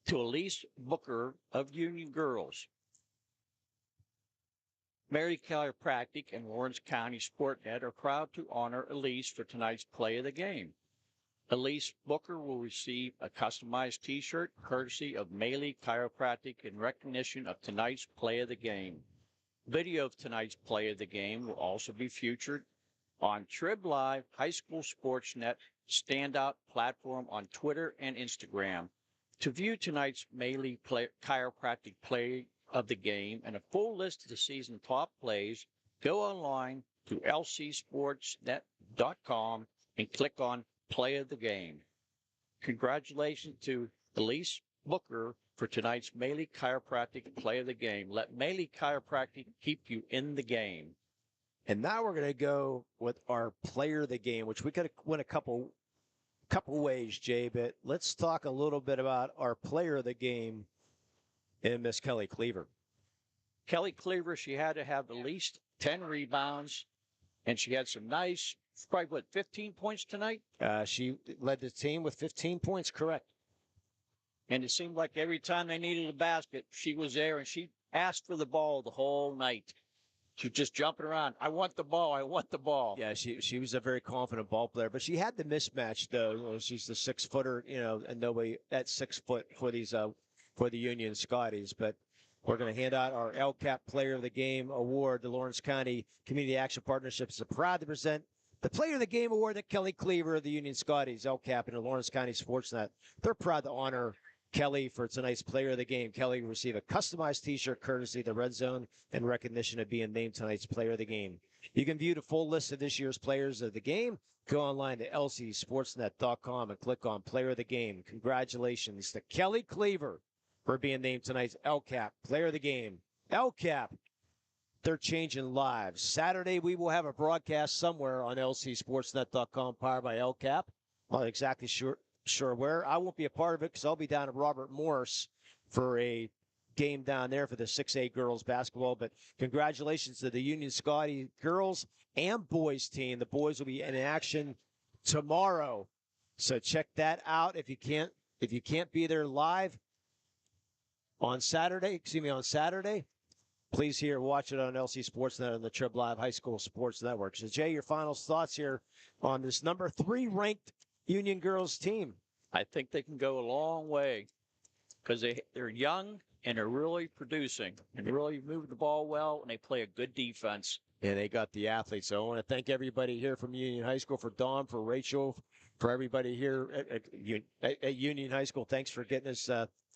to Elise Booker of Union Girls. Melee Chiropractic and Lawrence County SportsNet are proud to honor Elise for tonight's Play of the Game. Elise Booker will receive a customized t-shirt courtesy of Melee Chiropractic in recognition of tonight's Play of the Game. Video of tonight's Play of the Game will also be featured on Trib Live High School SportsNet standout platform on Twitter and Instagram. To view tonight's Melee Chiropractic Play of the Game and a full list of the season top plays, go online to lcsportsnet.com and click on Play of the Game. Congratulations to Elise Booker for tonight's Melee Chiropractic Play of the Game. Let Melee Chiropractic keep you in the game. And now we're going to go with our player of the game, which we could win a couple ways, Jay. But let's talk a little bit about our player of the game and Miss Kelly Cleaver. Kelly Cleaver, she had to have at least 10 rebounds, and she had some nice, probably 15 points tonight? She led the team with 15 points, correct. And it seemed like every time they needed a basket, she was there, and she asked for the ball the whole night. She was just jumping around. I want the ball. I want the ball. Yeah, she was a very confident ball player, but she had the mismatch though. You know, she's the 6-footer, and nobody at 6 foot for these for the Union Scotties. But we're going to hand out our LCAP Player of the Game award. The Lawrence County Community Action Partnership is proud to present the Player of the Game award to Kelly Cleaver of the Union Scotties, LCAP, and the Lawrence County SportsNet. They're proud to honor Kelly for tonight's Player of the Game. Kelly will receive a customized t-shirt courtesy of the Red Zone in recognition of being named tonight's Player of the Game. You can view the full list of this year's Players of the Game. Go online to lcsportsnet.com and click on Player of the Game. Congratulations to Kelly Cleaver for being named tonight's LCAP Player of the Game. LCAP, they're changing lives. Saturday, we will have a broadcast somewhere on lcsportsnet.com powered by LCAP. I'm not exactly sure where. I won't be a part of it because I'll be down at Robert Morris for a game down there for the 6A girls basketball. But congratulations to the Union Scotty girls and boys team. The boys will be in action tomorrow. So check that out if you can't be there live on Saturday, please watch it on LC Sportsnet and the Trib Live High School Sports Network. So Jay, your final thoughts here on this number 3 ranked Union girls team. I think they can go a long way because they're young and they're really producing and really moving the ball well, and they play a good defense. And they got the athletes. So I want to thank everybody here from Union High School, for Dawn, for Rachel, for everybody here at Union High School. Thanks for getting us.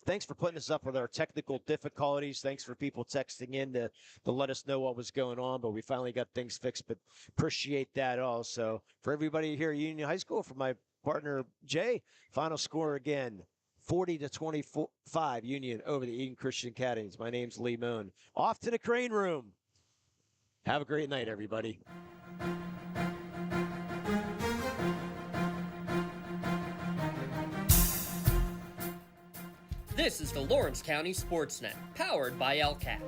Thanks for putting us up with our technical difficulties. Thanks for people texting in to let us know what was going on, but we finally got things fixed. But appreciate that also. For everybody here at Union High School, for my partner Jay, final score again, 40-25 Union over the Eden Christian Academies. My name's Lee Moon. Off to the Crane Room. Have a great night, everybody. This is the Lawrence County SportsNet, powered by LCAP.